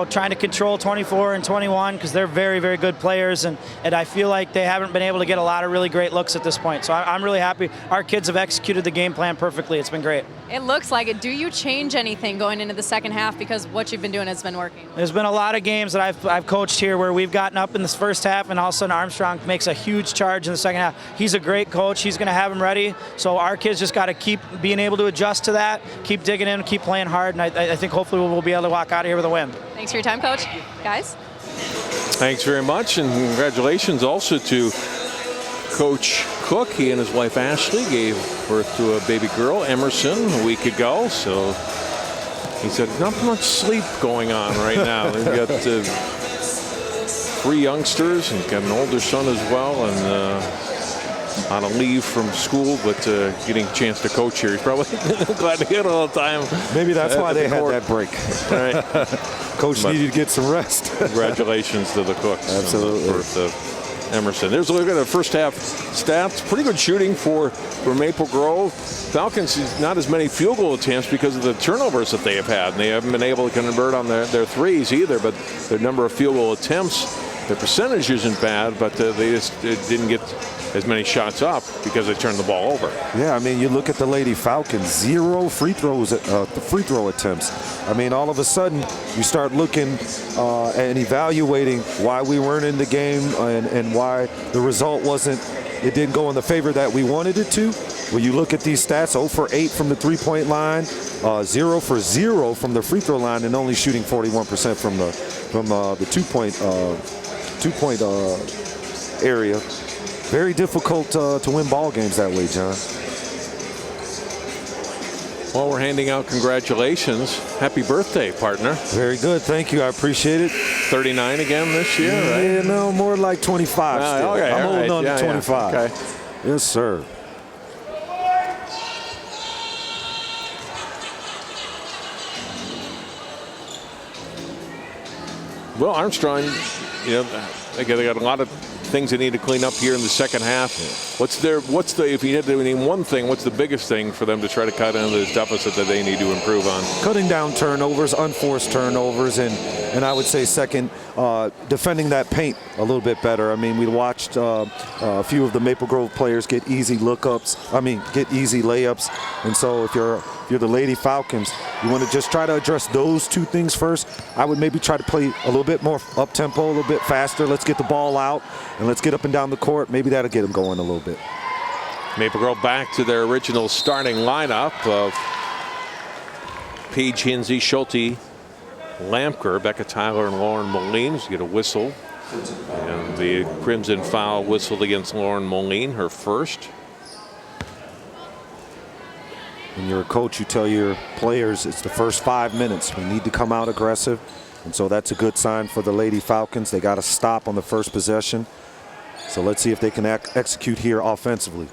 trying to control 24 and 21 because they're very, very good players, and I feel like they haven't been able to get a lot of really great looks at this point. So I'm really happy. Our kids have executed the game plan perfectly. It's been great. It looks like it. Do you change anything going into the second half because what you've been doing has been working? There's been a lot of games that I've coached here where we've gotten up in this first half, and all of a sudden Armstrong makes a huge charge in the second half. He's a great coach. He's going to have them ready. So our kids just got to keep being able to adjust to that, keep digging in, keep playing hard, and I think hopefully we'll be able to walk out of here with a win. Thanks for your time, Coach. Guys? Thanks very much, and congratulations also to Coach Cook. He and his wife Ashley gave birth to a baby girl, Emerson, a week ago. So he said, not much sleep going on right now. They've got 3 youngsters and got an older son as well, and on a leave from school, but getting a chance to coach here. He's probably glad to get all the time. Maybe that's why they had that break. Right. Coach needed to get some rest. Congratulations to the Cooks. Absolutely. On the birth of Emerson. There's a look at the first half stats. Pretty good shooting for Maple Grove. Falcons not as many field goal attempts because of the turnovers that they have had. And they haven't been able to convert on their threes either, but their number of field goal attempts, their percentage isn't bad, but they just didn't get as many shots up because they turned the ball over. Yeah, I mean, you look at the Lady Falcons, 0 free throw attempts. I mean, all of a sudden, you start looking and evaluating why we weren't in the game and why the result it didn't go in the favor that we wanted it to. When you look at these stats, 0 for 8 from the three-point line, 0 for 0 from the free throw line, and only shooting 41% from the two-point area. Very difficult to win ball games that way, John. Well, we're handing out congratulations. Happy birthday, partner. Very good. Thank you. I appreciate it. 39 again this year, right? Yeah, no, more like 25 still. Okay, I'm holding on to 25. Yeah, okay. Yes, sir. Well, Armstrong, they got a lot of things they need to clean up here in the second half. If you had to name one thing, what's the biggest thing for them to try to cut into this deficit that they need to improve on? Cutting down turnovers, unforced turnovers, and I would say second, defending that paint a little bit better. I mean, we watched a few of the Maple Grove players get easy layups, and so if you're the Lady Falcons, you want to just try to address those 2 things first. I would maybe try to play a little bit more up-tempo, a little bit faster. Let's get the ball out, and let's get up and down the court. Maybe that'll get them going a little bit. Maple Grove back to their original starting lineup of Paige Hinsey, Schulte, Lampker, Becca Tyler, and Lauren Moline. Get a whistle. And the Crimson foul whistled against Lauren Moline, her first. When you're a coach, you tell your players it's the first 5 minutes. We need to come out aggressive. And so that's a good sign for the Lady Falcons. They got to stop on the first possession. So let's see if they can execute here offensively.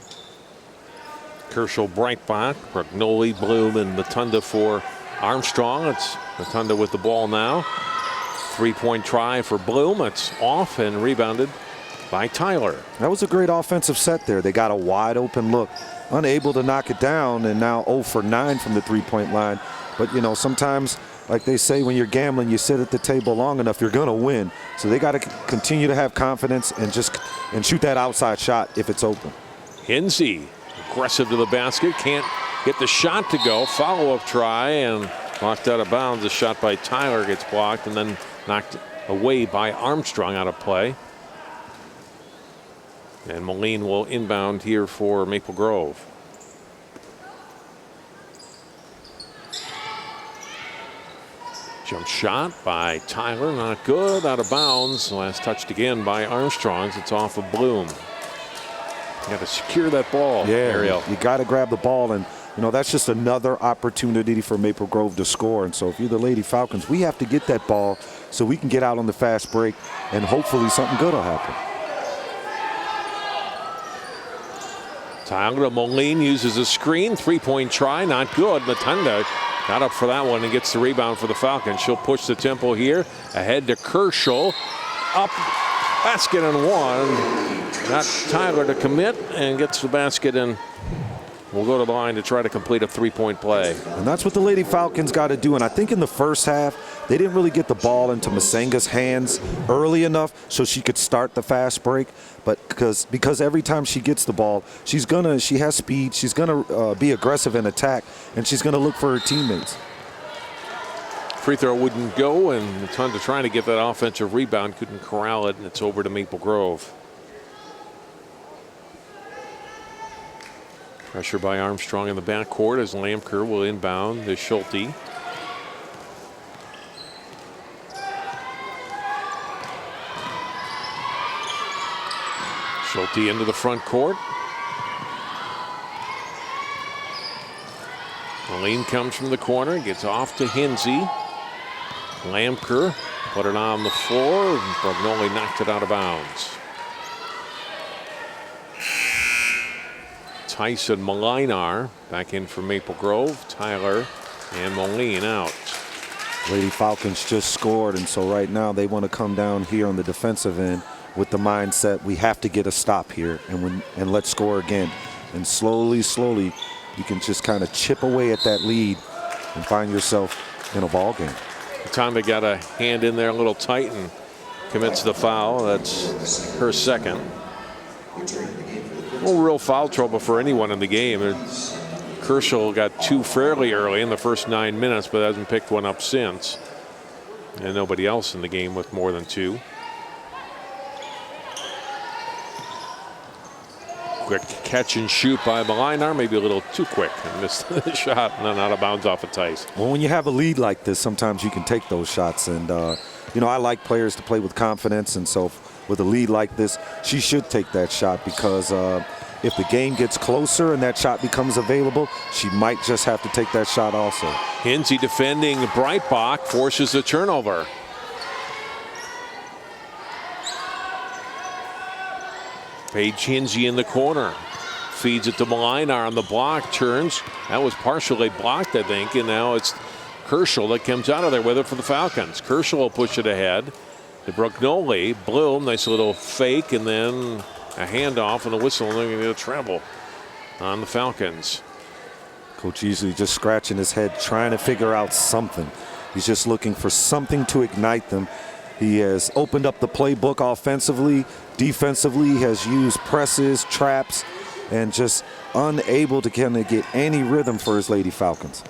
Kershaw, Breitbach, Brugnoli, Bloom, and Matunda for Armstrong. It's Matunda with the ball now. 3-point try for Bloom. It's off and rebounded by Tyler. That was a great offensive set there. They got a wide open look. Unable to knock it down, and now 0 for 9 from the 3-point line. But, sometimes, like they say, when you're gambling, you sit at the table long enough, you're going to win. So they got to continue to have confidence and shoot that outside shot if it's open. Hinsey, aggressive to the basket, can't get the shot to go. Follow-up try, and Blocked out of bounds. A shot by Tyler gets blocked and then knocked away by Armstrong out of play. And Moline will inbound here for Maple Grove. Jump shot by Tyler, not good, out of bounds. Last touched again by Armstrong. It's off of Bloom. You got to secure that ball, Ariel. You got to grab the ball, and you know that's just another opportunity for Maple Grove to score. And so if you're the Lady Falcons, we have to get that ball so we can get out on the fast break, and hopefully something good will happen. Tyler to Moline, uses a screen, three-point try, not good. Matunda got up for that one and gets the rebound for the Falcons. She'll push the tempo here, ahead to Kershaw, up, basket and one. Got Tyler to commit and gets the basket, and we'll go to the line to try to complete a three-point play. And that's what the Lady Falcons got to do. And I think in the first half, they didn't really get the ball into Masenga's hands early enough so she could start the fast break. But because every time she gets the ball, she has speed, she's gonna be aggressive in attack, and she's gonna look for her teammates. Free throw wouldn't go, and Matunda trying to get that offensive rebound, couldn't corral it, and it's over to Maple Grove. Pressure by Armstrong in the backcourt as Lamker will inbound to Schulte. Schulte into the front court. Moline comes from the corner, gets off to Hinsey. Lamker put it on the floor, and Brugnoli knocked it out of bounds. Tyson Molinar back in for Maple Grove. Tyler and Moline out. Lady Falcons just scored, and so right now they want to come down here on the defensive end with the mindset we have to get a stop here and let's score again. And slowly, you can just kind of chip away at that lead and find yourself in a ball game. Matunda got a hand in there a little tight and commits the foul. That's her second. No real foul trouble for anyone in the game. Kershaw got two fairly early in the first 9 minutes, but hasn't picked one up since. And nobody else in the game with more than two. Quick catch and shoot by Molinar, maybe a little too quick, and missed the shot and then out of bounds off of Tice. Well, when you have a lead like this, sometimes you can take those shots, and you know, I like players to play with confidence, and so with a lead like this, she should take that shot, because if the game gets closer and that shot becomes available, she might just have to take that shot also. Hinsey defending Breitbach, forces the turnover. Paige Hinsey in the corner. Feeds it to Molinar on the block, turns. That was partially blocked, I think, and now it's Kershaw that comes out of there with it for the Falcons. Kershaw will push it ahead to Brugnoli. Bloom, nice little fake, and then a handoff and a whistle, and they're going to get a treble on the Falcons. Coach Easley just scratching his head, trying to figure out something. He's just looking for something to ignite them. He has opened up the playbook offensively. Defensively, he has used presses, traps, and just unable to kind of get any rhythm for his Lady Falcons.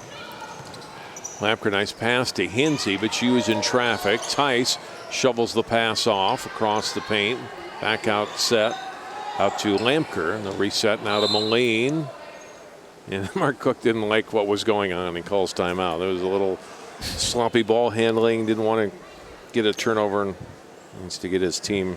Lapker, nice pass to Hinsey, but she was in traffic. Tice shovels the pass off across the paint. Back out set, out to Lamker, and the reset now to Moline. And Mark Cook didn't like what was going on. He calls timeout. There was a little sloppy ball handling, didn't want to get a turnover, and needs to get his team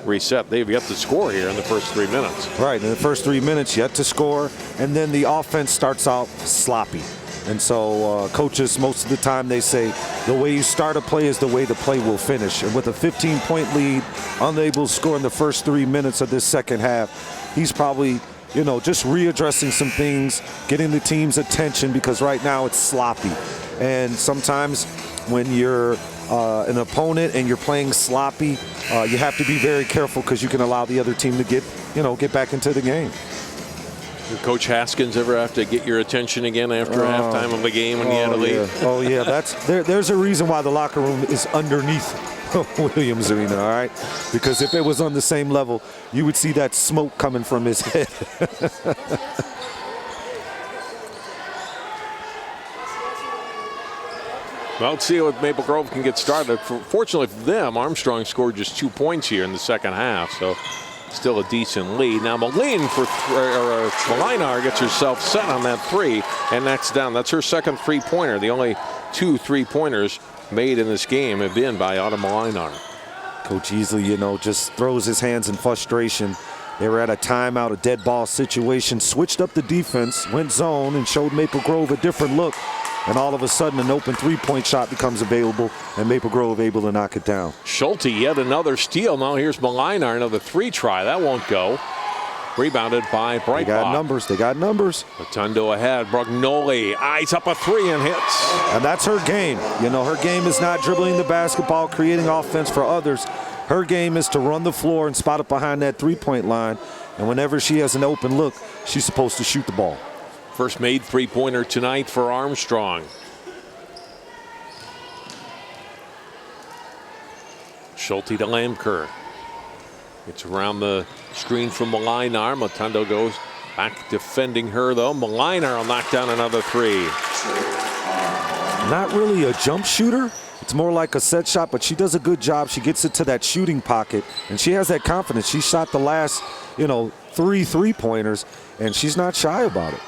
reset. They've yet to score here in the first 3 minutes. Right, in the first 3 minutes, yet to score, and then the offense starts out sloppy. And so coaches, most of the time, they say the way you start a play is the way the play will finish. And with a 15-point lead, unable to score in the first 3 minutes of this second half, he's probably, you know, just readdressing some things, getting the team's attention, because right now it's sloppy. And sometimes when you're an opponent and you're playing sloppy, you have to be very careful, because you can allow the other team to get back into the game. Did Coach Haskins ever have to get your attention again after halftime of a game when you had to leave? Yeah. Oh yeah, there's a reason why the locker room is underneath Williams Arena, all right? Because if it was on the same level, you would see that smoke coming from his head. Well, let's see what Maple Grove can get started. Fortunately for them, Armstrong scored just 2 points here in the second half, so still a decent lead. Now Molinar gets herself set on that three and knocks down. That's her second three-pointer. The only 2 3-pointers made in this game have been by Autumn Molinar. Coach Easley, just throws his hands in frustration. They were at a timeout, a dead ball situation, switched up the defense, went zone, and showed Maple Grove a different look. And all of a sudden, an open three-point shot becomes available, and Maple Grove able to knock it down. Schulte, yet another steal. Now here's Molinar, another 3-try. That won't go. Rebounded by Breitbach. They got numbers. Rotundo ahead. Brugnoli eyes up a 3 and hits. And that's her game. Her game is not dribbling the basketball, creating offense for others. Her game is to run the floor and spot it behind that three-point line. And whenever she has an open look, she's supposed to shoot the ball. First made three-pointer tonight for Armstrong. Schulte to Lamker. It's around the screen from Molinar. Motundo goes back defending her, though. Molinar will knock down another 3. Not really a jump shooter. It's more like a set shot, but she does a good job. She gets it to that shooting pocket, and she has that confidence. She shot the last, 3 3-pointers, and she's not shy about it.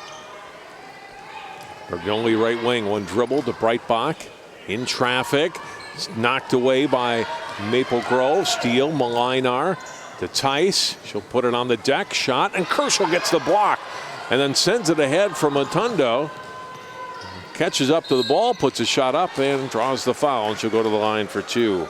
Brugnoli right wing, one dribble to Breitbach. In traffic. It's knocked away by Maple Grove. Steal, Molinar to Tice. She'll put it on the deck. Shot, and Kerschel gets the block. And then sends it ahead from Motundo. Catches up to the ball, puts a shot up, and draws the foul. And she'll go to the line for 2.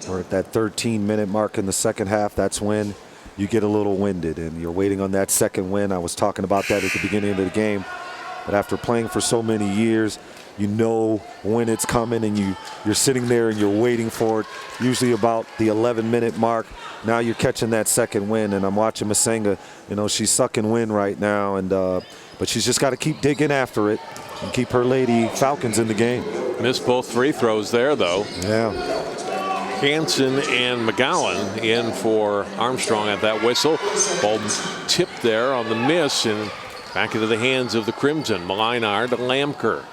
We're at that 13-minute mark in the second half. That's when you get a little winded, and you're waiting on that second win. I was talking about that at the beginning of the game. But after playing for so many years, you know when it's coming, and you're sitting there and you're waiting for it. Usually about the 11-minute mark. Now you're catching that second win, and I'm watching Masenga. She's sucking wind right now, and but she's just got to keep digging after it and keep her Lady Falcons in the game. Missed both free throws there, though. Yeah. Hanson and McGowan in for Armstrong at that whistle. Ball tipped there on the miss and back into the hands of the Crimson. Molinar to Lamker.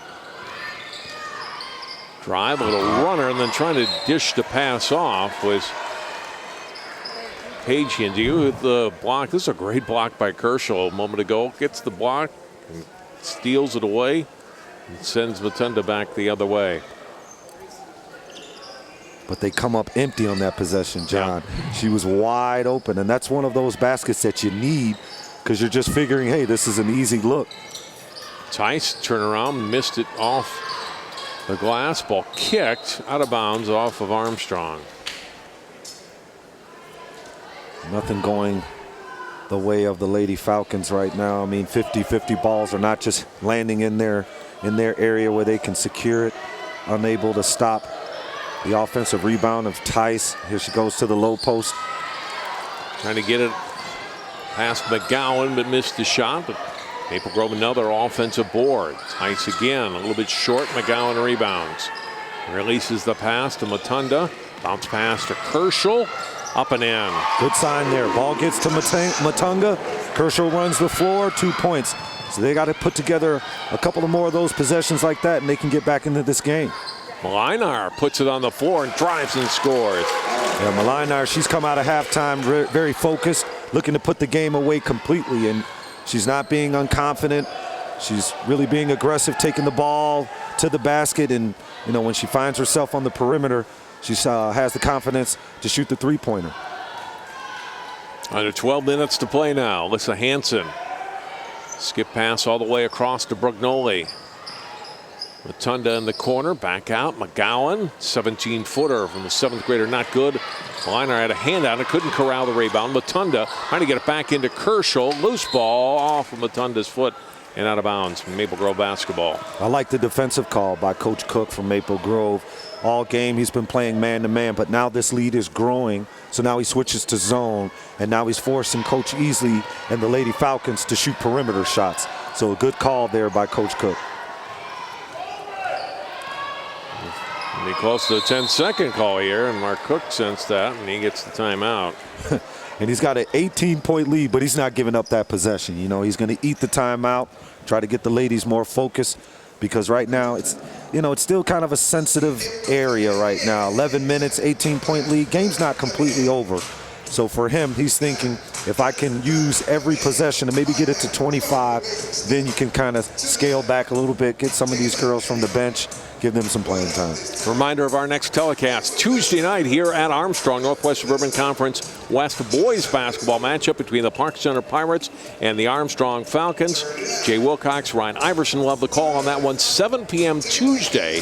Drive, a little runner, and then trying to dish the pass off was Paige Hindu with the block. This is a great block by Kerschel a moment ago. Gets the block and steals it away and sends Motunda back the other way. But they come up empty on that possession, John. Yeah. She was wide open, and that's one of those baskets that you need because you're just figuring, hey, this is an easy look. Tice turn around, missed it off the glass. Ball kicked out of bounds off of Armstrong. Nothing going the way of the Lady Falcons right now. I mean, 50-50 balls are not just landing in their area where they can secure it. Unable to stop the offensive rebound of Tice. Here she goes to the low post. Trying to get it past McGowan, but missed the shot. But Maple Grove another offensive board. Tice again, a little bit short. McGowan rebounds. Releases the pass to Motunda. Bounce pass to Kerschel. Up and in. Good sign there. Ball gets to Motunga. Kerschel runs the floor, 2 points. So they got to put together a couple of more of those possessions like that, and they can get back into this game. Molinar puts it on the floor and drives and scores. Yeah, Molinar, she's come out of halftime very focused, looking to put the game away completely, and she's not being unconfident. She's really being aggressive, taking the ball to the basket, and when she finds herself on the perimeter, she has the confidence to shoot the three-pointer. Under 12 minutes to play now. Alyssa Hanson. Skip pass all the way across to Brugnoli. Motunda in the corner, back out. McGowan, 17-footer from the 7th grader, not good. Molinar had a hand out and couldn't corral the rebound. Motunda trying to get it back into Kerschel. Loose ball off of Motunda's foot and out of bounds. Maple Grove basketball. I like the defensive call by Coach Cook from Maple Grove. All game he's been playing man-to-man, but now this lead is growing. So now he switches to zone, and now he's forcing Coach Easley and the Lady Falcons to shoot perimeter shots. So a good call there by Coach Cook. Be close to the 10-second call here, and Mark Cook sensed that, and he gets the timeout. And he's got an 18-point lead, but he's not giving up that possession. You know, he's going to eat the timeout, try to get the ladies more focused, because right now it's, you know, it's still kind of a sensitive area right now. 11 minutes, 18-point lead. Game's not completely over. So for him, he's thinking, if I can use every possession and maybe get it to 25, then you can kind of scale back a little bit, get some of these girls from the bench, give them some playing time. Reminder of our next telecast Tuesday night here at Armstrong. Northwest Suburban Conference West boys basketball matchup between the Park Center Pirates and the Armstrong Falcons. Jay Wilcox, Ryan Iverson will have the call on that one. 7 p.m. Tuesday,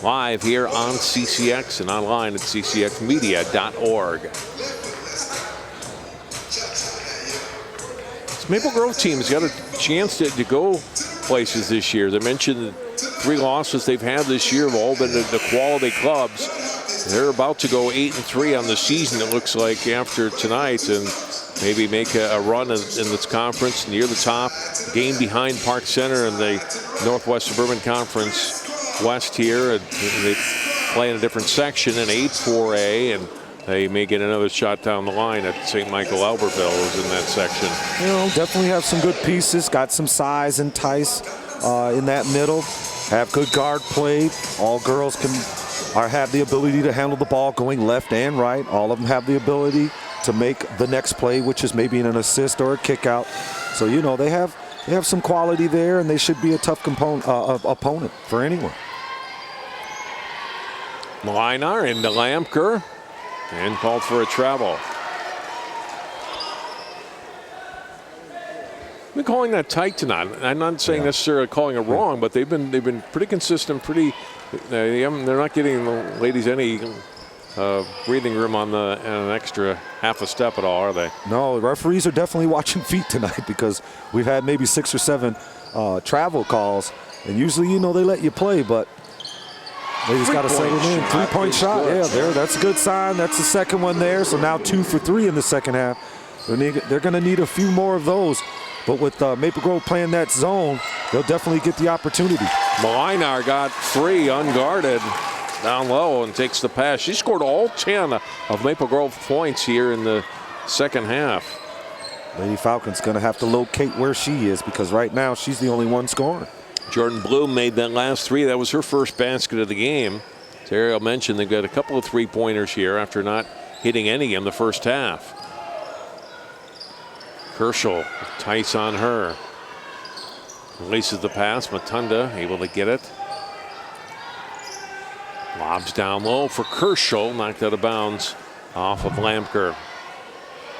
live here on CCX and online at ccxmedia.org. This Maple Grove team has got a chance to go places this year. They mentioned 3 losses they've had this year have all been the quality clubs. They're about to go 8-3 on the season, it looks like, after tonight, and maybe make a run in this conference near the top. Game behind Park Center in the Northwest Suburban Conference West here. And they play in a different section, an 8-4A, and they may get another shot down the line at St. Michael Albertville is in that section. You know, definitely have some good pieces, got some size and Tice in that middle. Have good guard play. All girls have the ability to handle the ball going left and right. All of them have the ability to make the next play, which is maybe an assist or a kick out. So, you know, they have some quality there, and they should be a tough opponent for anyone. Malinar into Lampker and called for a travel. I've been calling that tight tonight. I'm not saying necessarily calling it wrong, but they've been pretty consistent. They're not getting the ladies any breathing room on an extra half a step at all, are they? No, the referees are definitely watching feet tonight, because we've had maybe 6 or 7 travel calls, and usually, you know, they let you play, but they just got to settle in. 3-point shot, that's a good sign. That's the second one there. So now 2 for 3 in the second half. They're going to need a few more of those. But with Maple Grove playing that zone, they'll definitely get the opportunity. Malinar got free, unguarded, down low, and takes the pass. She scored all 10 of Maple Grove points here in the second half. Lady Falcon's going to have to locate where she is, because right now she's the only one scoring. Jordan Bloom made that last 3. That was her first basket of the game. As Ariel mentioned, they've got a couple of 3-pointers here after not hitting any in the first half. Kerschel, Tice on her. Releases the pass. Matunda able to get it. Lobs down low for Kerschel. Knocked out of bounds off of Lampker.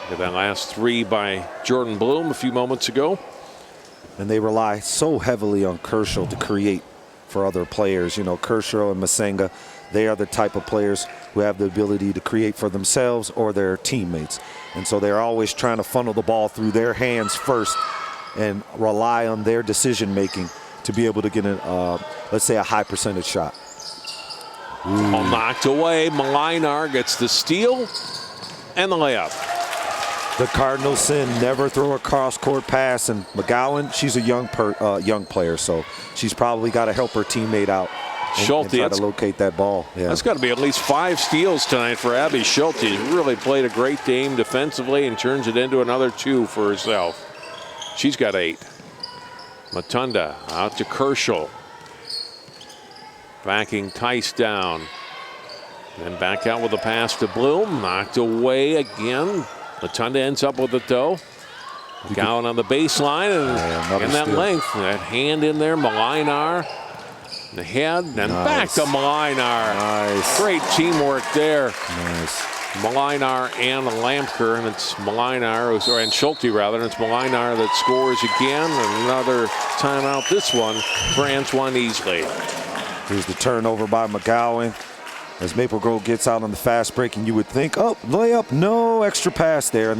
Get that last 3 by Jordan Bloom a few moments ago. And they rely so heavily on Kerschel to create for other players. You know, Kerschel and Masenga, they are the type of players who have the ability to create for themselves or their teammates. And so they're always trying to funnel the ball through their hands first and rely on their decision making to be able to get let's say a high percentage shot. All knocked away. Malinar gets the steal and the layup. The Cardinals sin, never throw a cross-court pass, and McGowan, she's a young player, so she's probably got to help her teammate out and try to locate that ball. Yeah. That's got to be at least 5 steals tonight for Abby Schulte. Really played a great game defensively and turns it into another 2 for herself. She's got 8. Matunda out to Kerschel. Backing Tice down. Then back out with a pass to Bloom. Knocked away again. Matunda ends up with it though. McGowan on the baseline and in that length. That hand in there. Malinar. The head and back to Malinar. Nice. Great teamwork there. Nice. Malinar and Lampker, and it's Malinar, and Schulte rather, and it's Malinar that scores again. Another timeout, this one for Antoine Easley. Here's the turnover by McGowan. As Maple Grove gets out on the fast break, and you would think, oh, layup, no extra pass there. And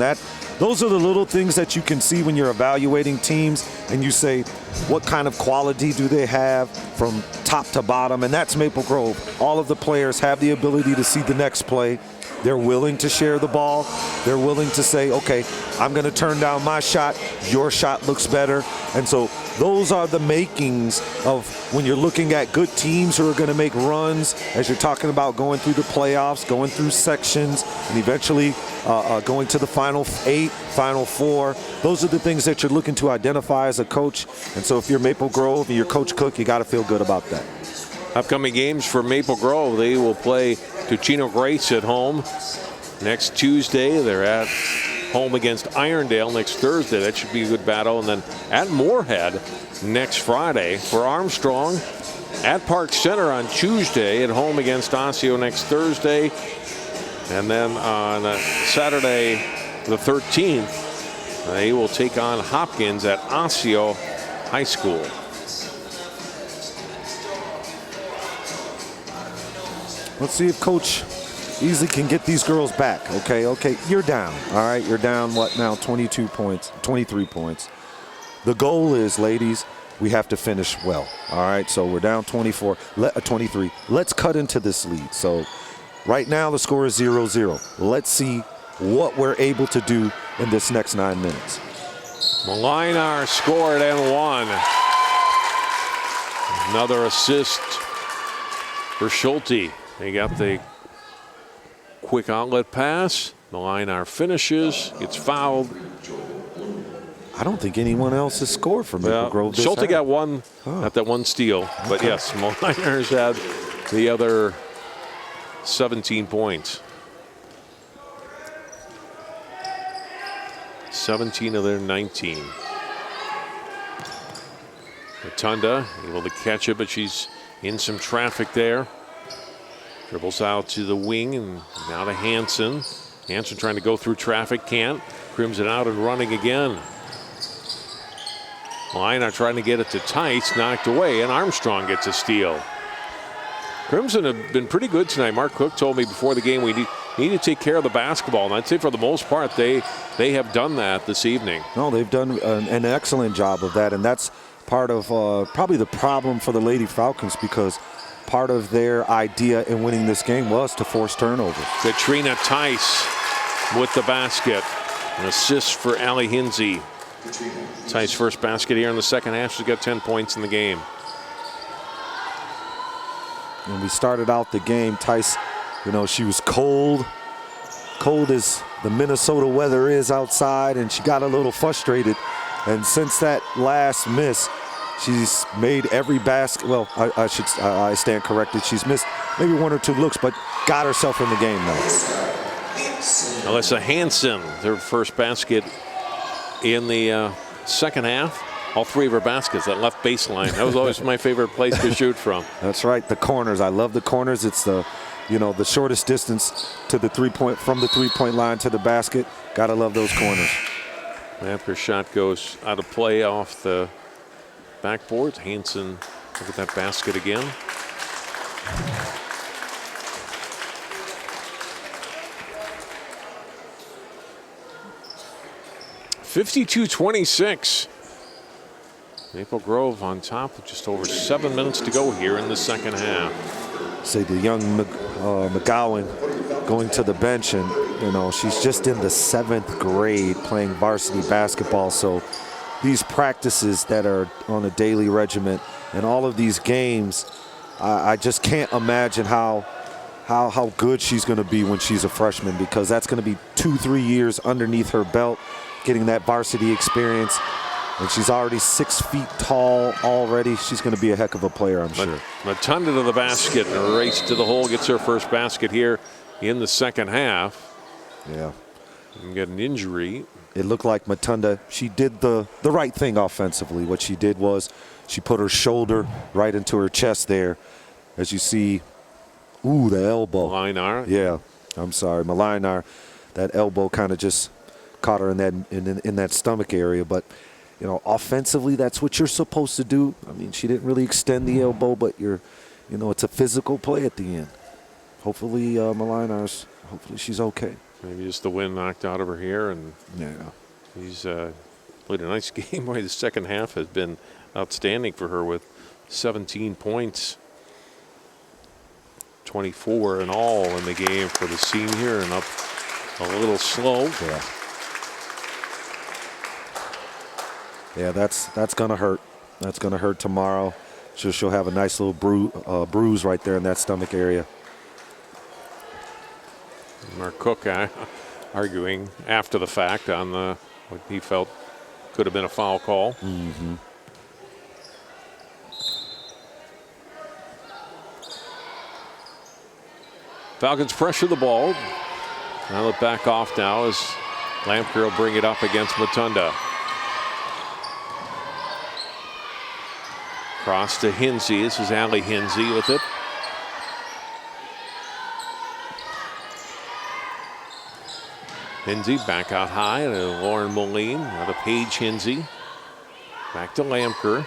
those are the little things that you can see when you're evaluating teams, and you say, what kind of quality do they have from top to bottom? And that's Maple Grove. All of the players have the ability to see the next play, They're willing to share the ball. They're willing to say, okay, I'm going to turn down my shot. Your shot looks better. And so those are the makings of when you're looking at good teams who are going to make runs, as you're talking about going through the playoffs, going through sections, and eventually going to the Final 8, Final 4. Those are the things that you're looking to identify as a coach. And so if you're Maple Grove and you're Coach Cook, you got to feel good about that. Upcoming games for Maple Grove, they will play Ticino Grace at home next Tuesday. They're at home against Irondale next Thursday. That should be a good battle. And then at Moorhead next Friday. For Armstrong, at Park Center on Tuesday, at home against Osseo next Thursday. And then on Saturday the 13th, they will take on Hopkins at Osseo High School. Let's see if Coach Easley can get these girls back. Okay, you're down. All right, you're down, what now, 22 points, 23 points. The goal is, ladies, we have to finish well. All right, so we're down 23. Let's cut into this lead. So right now the score is 0-0. Let's see what we're able to do in this next 9 minutes. Malinar scored and won. Another assist for Schulte. They got the quick outlet pass. Malinar finishes, gets fouled. I don't think anyone else has scored for Maple Grove this Schulte half. got one at that one steal. But Okay. yes, Malinar's had the other 17 points. 17 of their 19. Rotunda able to catch it, but she's in some traffic there. Dribbles out to the wing and now to Hansen. Hansen trying to go through traffic, can't. Crimson out and running again. Malinar trying to get it to Tice, knocked away, and Armstrong gets a steal. Crimson have been pretty good tonight. Mark Cook told me before the game we need to take care of the basketball, and I'd say for the most part they have done that this evening. No, they've done an excellent job of that, and that's part of probably the problem for the Lady Falcons, because part of their idea in winning this game was to force turnovers. Katrina Tice with the basket. An assist for Allie Hinsey. Tice's first basket here in the second half. She's got 10 points in the game. When we started out the game, Tice, she was cold as the Minnesota weather is outside, and she got a little frustrated. And since that last miss, she's made every basket. Well, I stand corrected. She's missed maybe one or two looks, but got herself in the game now. Alyssa Hansen, their first basket in the second half. All three of her baskets, that left baseline. That was always my favorite place to shoot from. That's right, the corners. I love the corners. It's the shortest distance to the from the three-point line to the basket. Gotta love those corners. After shot goes out of play off the backboard. Hansen, look at that basket again. (52-26). Maple Grove on top with just over 7 minutes to go here in the second half. Say the young McGowan going to the bench, and she's just in the 7th grade playing varsity basketball. So these practices that are on a daily regimen and all of these games, I just can't imagine how good she's going to be when she's a freshman, because that's going to be 2-3 years underneath her belt, getting that varsity experience. And she's already 6 feet tall already. She's going to be a heck of a player, I'm sure. Matunda to the basket, a race to the hole, gets her first basket here in the second half. Yeah. And get an injury. It looked like Matunda, she did the right thing offensively. What she did was she put her shoulder right into her chest there. As you see, the elbow. Malinar. Yeah, I'm sorry, Malinar. That elbow kind of just caught her in that stomach area, but offensively, that's what you're supposed to do. I mean, she didn't really extend the elbow, but it's a physical play at the end. Hopefully, hopefully she's okay. Maybe just the wind knocked out of her here, and she's played a nice game. The second half has been outstanding for her with 17 points, 24 in all in the game for the senior, and up a little slow. Yeah, that's gonna hurt. That's gonna hurt tomorrow. She'll have a nice little bruise right there in that stomach area. Mark Cook arguing after the fact on what he felt could have been a foul call. Mm-hmm. Falcons pressure the ball. Now let back off now as Lampker will bring it up against Matunda. Cross to Hinsey. This is Allie Hinsey with it. Hinsey back out high to Lauren Moline. Now to Paige Hinsey. Back to Lampker.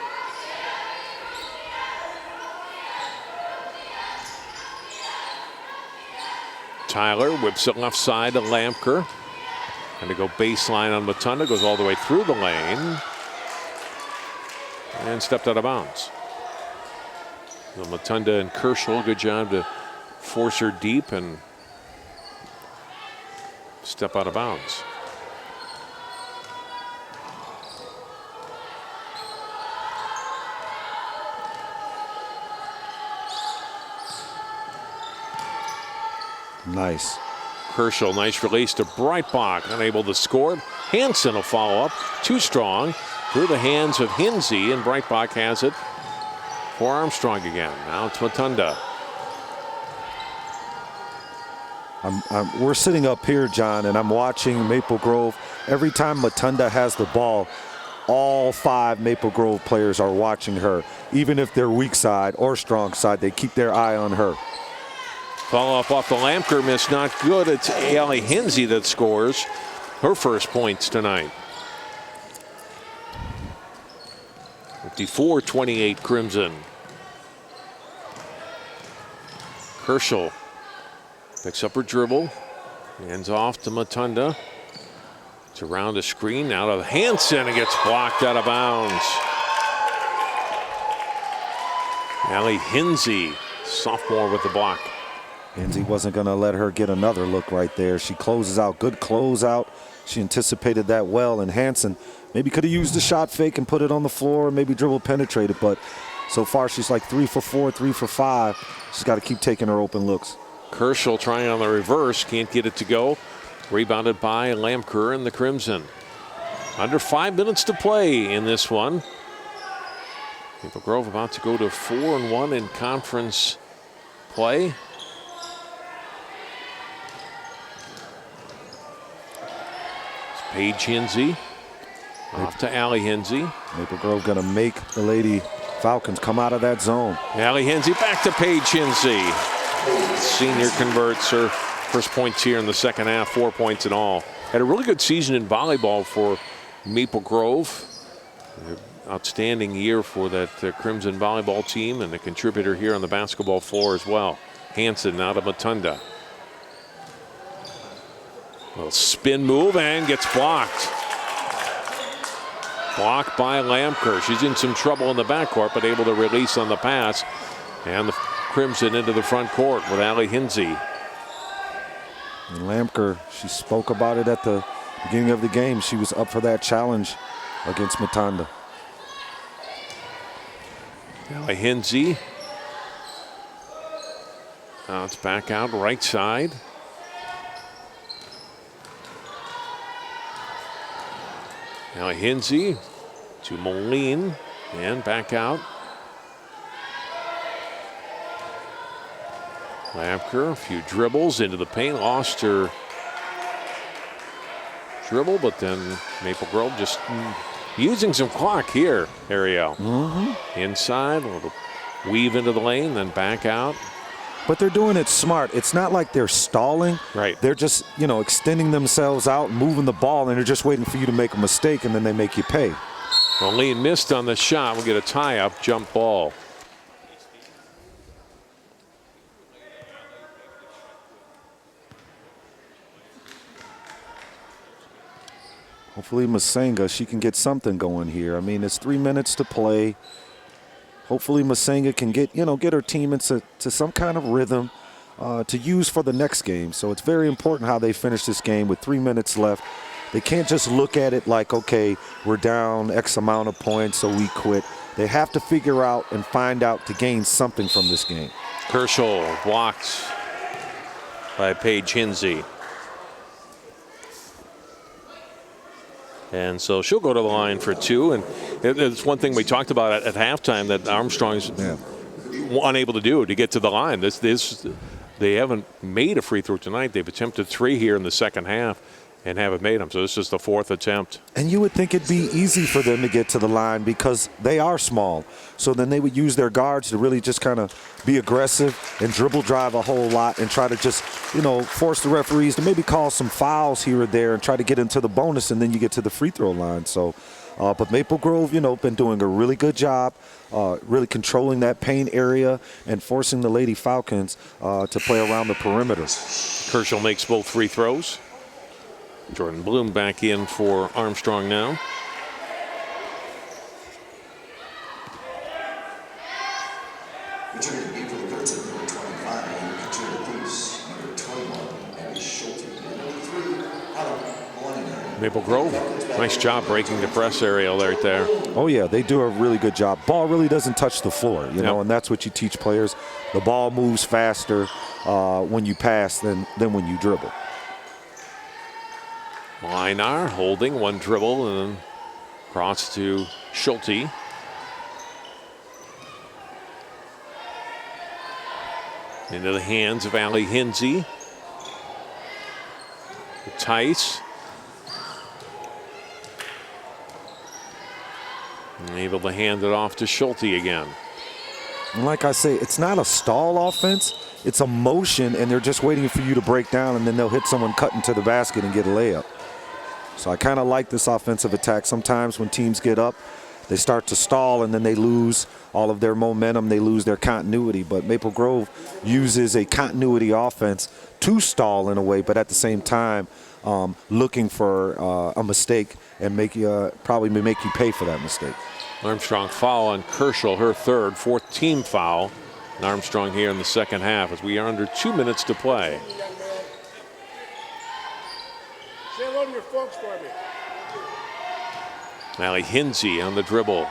Tyler whips it left side to Lampker. Going to go baseline on Matunda. Goes all the way through the lane. And stepped out of bounds. So Matunda and Kershaw, good job to force her deep and step out of bounds. Nice. Kershaw, nice release to Breitbach, unable to score. Hansen will follow up, too strong, through the hands of Hinsey, and Breitbach has it for Armstrong again. Now it's Matunda. We're sitting up here, John, and I'm watching Maple Grove. Every time Matunda has the ball, all 5 Maple Grove players are watching her. Even if they're weak side or strong side, they keep their eye on her. Follow up off the Lampker miss, not good. It's Allie Hinsey that scores her first points tonight. 54-28 Crimson. Kershaw picks up her dribble, hands off to Matunda. It's around a screen, out of Hansen, and gets blocked out of bounds. Allie Hinsey, sophomore, with the block. Hinsey wasn't going to let her get another look right there. She closes out, good closeout. She anticipated that well, and Hansen maybe could have used the shot fake and put it on the floor, and maybe dribble penetrated, but so far she's like 3 for 4, 3 for 5. She's got to keep taking her open looks. Kershaw trying on the reverse, can't get it to go. Rebounded by Lampker and the Crimson. Under 5 minutes to play in this one. Maple Grove about to go to 4-1 in conference play. Paige Hinsey off to Allie Hinsey. Maple Grove going to make the Lady Falcons come out of that zone. Allie Hinsey back to Paige Hinsey. Senior converts her first points here in the second half, 4 points in all. Had a really good season in volleyball for Maple Grove. Outstanding year for that Crimson volleyball team, and a contributor here on the basketball floor as well. Hansen out of Matunda. Little spin move and gets blocked. Blocked by Lampker. She's in some trouble in the backcourt, but able to release on the pass. And the Crimson into the front court with Allie Hinsey. And Lampker, she spoke about it at the beginning of the game. She was up for that challenge against Matunda. Allie Hinsey. Now it's back out right side. Allie Hinsey to Moline and back out. Lampker, a few dribbles into the paint, lost her dribble, but then Maple Grove just using some clock here, Ariel. Inside, a little weave into the lane, then back out. But they're doing it smart. It's not like they're stalling. Right. They're just, extending themselves out, moving the ball, and they're just waiting for you to make a mistake, and then they make you pay. Moline missed on the shot. We'll get a tie-up, jump ball. Hopefully Masenga, she can get something going here. I mean, it's 3 minutes to play. Hopefully Masenga can get her team into some kind of rhythm. to use for the next game. So it's very important how they finish this game with 3 minutes left. They can't just look at it like, okay, we're down X amount of points, so we quit. They have to figure out and find out to gain something from this game. Kershaw blocked by Paige Hinsey. And so she'll go to the line for 2. And it's one thing we talked about at halftime that Armstrong's unable to do, to get to the line. They haven't made a free throw tonight. They've attempted 3 here in the second half and haven't made them. So this is the 4th attempt. And you would think it'd be easy for them to get to the line because they are small. So then they would use their guards to really just kind of be aggressive and dribble drive a whole lot and try to just, force the referees to maybe call some fouls here or there and try to get into the bonus, and then you get to the free throw line. So, but Maple Grove, been doing a really good job, really controlling that paint area and forcing the Lady Falcons to play around the perimeter. Kershaw makes both free throws. Jordan Bloom back in for Armstrong now. Maple Grove, nice job breaking the press area right there. Oh yeah, they do a really good job. Ball really doesn't touch the floor, and that's what you teach players. The ball moves faster when you pass than when you dribble. Linar holding one dribble and then cross to Schulte. Into the hands of Allie Hinsey. Tice. And able to hand it off to Schulte again. And like I say, it's not a stall offense. It's a motion, and they're just waiting for you to break down, and then they'll hit someone cutting to the basket and get a layup. So I kind of like this offensive attack. Sometimes when teams get up, they start to stall, and then they lose all of their momentum. They lose their continuity. But Maple Grove uses a continuity offense to stall in a way, but at the same time looking for a mistake and probably make you pay for that mistake. Armstrong foul on Kershaw, her third, 4th team foul. And Armstrong here in the second half as we are under 2 minutes to play. Say hello to your folks for me. Allie Hinsey on the dribble.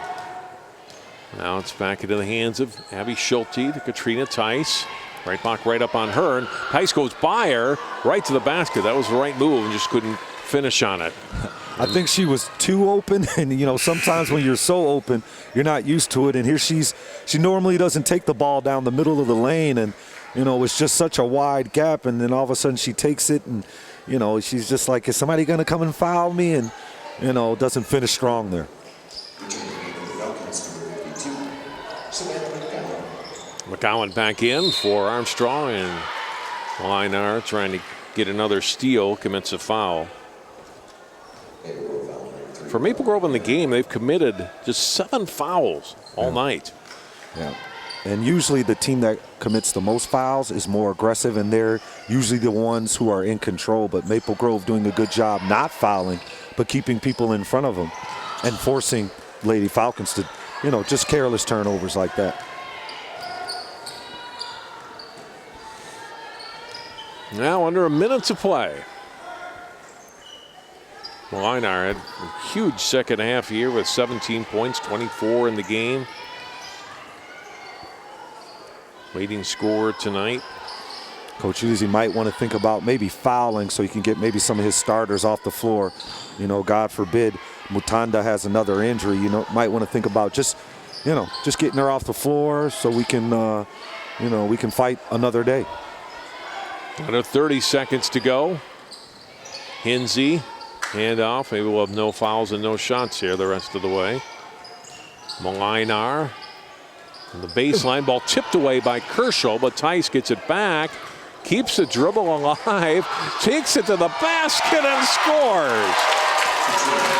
Now it's back into the hands of Abby Schulte to Katrina Tice. Right block right up on her, and Tice goes by her right to the basket. That was the right move and just couldn't finish on it. I think she was too open, and sometimes when you're so open, you're not used to it. And here she normally doesn't take the ball down the middle of the lane, and it's just such a wide gap. And then all of a sudden she takes it, and she's just like, is somebody going to come and foul me? And doesn't finish strong there. McGowan back in for Armstrong, and Linar trying to get another steal, commits a foul. For Maple Grove in the game, they've committed just 7 fouls all night. Yeah. And usually the team that commits the most fouls is more aggressive, and they're usually the ones who are in control. But Maple Grove doing a good job not fouling, but keeping people in front of them and forcing Lady Falcons to, just careless turnovers like that. Now under a minute to play. Linar had a huge second half here with 17 points, 24 in the game. Leading scorer tonight. Coach Uzi might want to think about maybe fouling so he can get maybe some of his starters off the floor. God forbid Mutanda has another injury. Might want to think about just getting her off the floor so we can, we can fight another day. Under 30 seconds to go. Hinsey, hand off. Maybe we'll have no fouls and no shots here the rest of the way. Linar. And the baseline ball tipped away by Kershaw, but Tice gets it back, keeps the dribble alive, takes it to the basket and scores.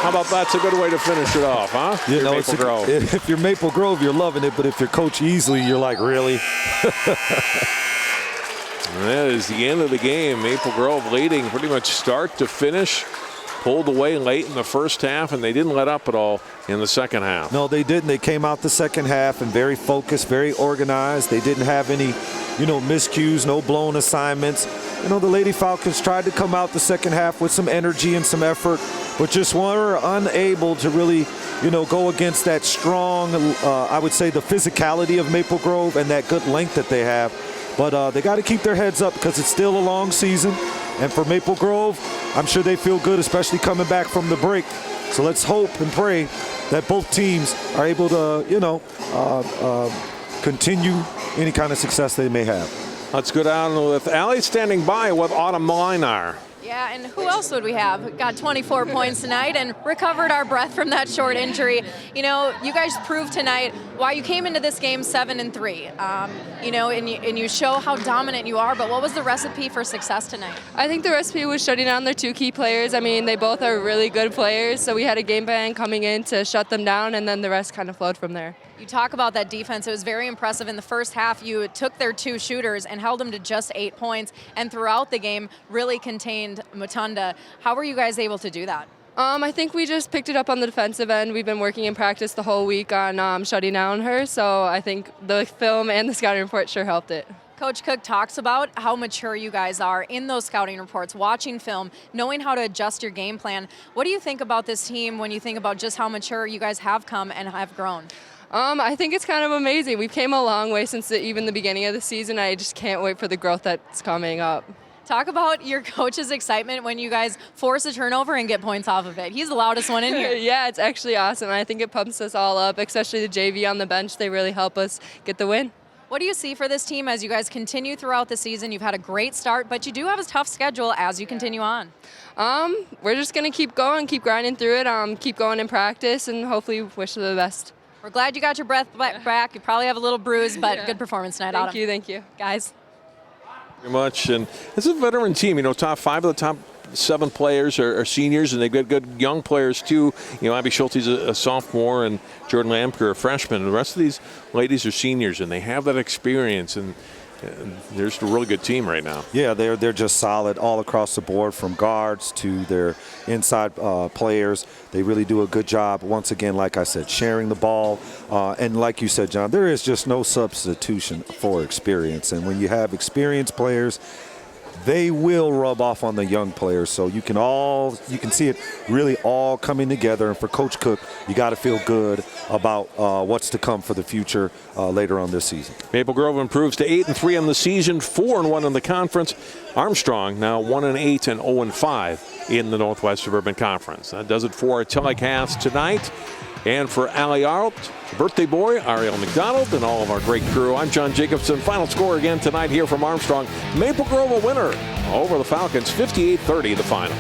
How about that's a good way to finish it off, huh? Maple Grove. If you're Maple Grove, you're loving it, but if you're Coach Easley, you're like, really? And that is the end of the game. Maple Grove leading pretty much start to finish pulled away late in the first half, and they didn't let up at all in the second half. No, they didn't. They came out the second half and very focused, very organized. They didn't have any, miscues, no blown assignments. The Lady Falcons tried to come out the second half with some energy and some effort, but just were unable to really, go against that strong, I would say, the physicality of Maple Grove and that good length that they have. But they got to keep their heads up because it's still a long season. And for Maple Grove, I'm sure they feel good, especially coming back from the break. So let's hope and pray that both teams are able to, continue any kind of success they may have. Let's go down with Allie standing by with Autumn Molinar. Yeah, and who else would we have? Got 24 points tonight and recovered our breath from that short injury. You guys proved tonight why you came into this game 7-3. And you show how dominant you are, but what was the recipe for success tonight? I think the recipe was shutting down their two key players. I mean, they both are really good players, so we had a game plan coming in to shut them down, and then the rest kind of flowed from there. You talk about that defense. It was very impressive. In the first half, you took their two shooters and held them to just 8 points, and throughout the game really contained Mutunda. How were you guys able to do that? I think we just picked it up on the defensive end. We've been working in practice the whole week on shutting down her, so I think the film and the scouting report sure helped it. Coach Cook talks about how mature you guys are in those scouting reports, watching film, knowing how to adjust your game plan. What do you think about this team when you think about just how mature you guys have come and have grown? I think it's kind of amazing. We've came a long way since even the beginning of the season. I just can't wait for the growth that's coming up. Talk about your coach's excitement when you guys force a turnover and get points off of it. He's the loudest one in here. Yeah, it's actually awesome. I think it pumps us all up, especially the JV on the bench. They really help us get the win. What do you see for this team as you guys continue throughout the season? You've had a great start, but you do have a tough schedule as you continue on. We're just going to keep going, keep grinding through it, keep going in practice, and hopefully wish for the best. We're glad you got your breath back. You probably have a little bruise, but good performance tonight, Autumn. Thank you. Guys. Very much. And this is a veteran team. Top 5 of the top 7 players are seniors, and they've got good young players too. Abby Schulte's a sophomore, and Jordan Lamker a freshman. The rest of these ladies are seniors, and they have that experience. And there's a really good team right now. Yeah, they're just solid all across the board, from guards to their inside players. They really do a good job, once again, like I said, sharing the ball. And like you said, John, there is just no substitution for experience. And when you have experienced players, they will rub off on the young players. So you can see it really all coming together. And for Coach Cook, you got to feel good about what's to come for the future later on this season. Maple Grove improves to 8-3 on the season, 4-1 in the conference. Armstrong now 1-8 and 0-5 in the Northwest Suburban Conference. That does it for our telecast tonight. And for Allie Arlt, birthday boy, Ariel McDonald, and all of our great crew, I'm John Jacobson. Final score again tonight here from Armstrong. Maple Grove a winner over the Falcons, 58-30 the final.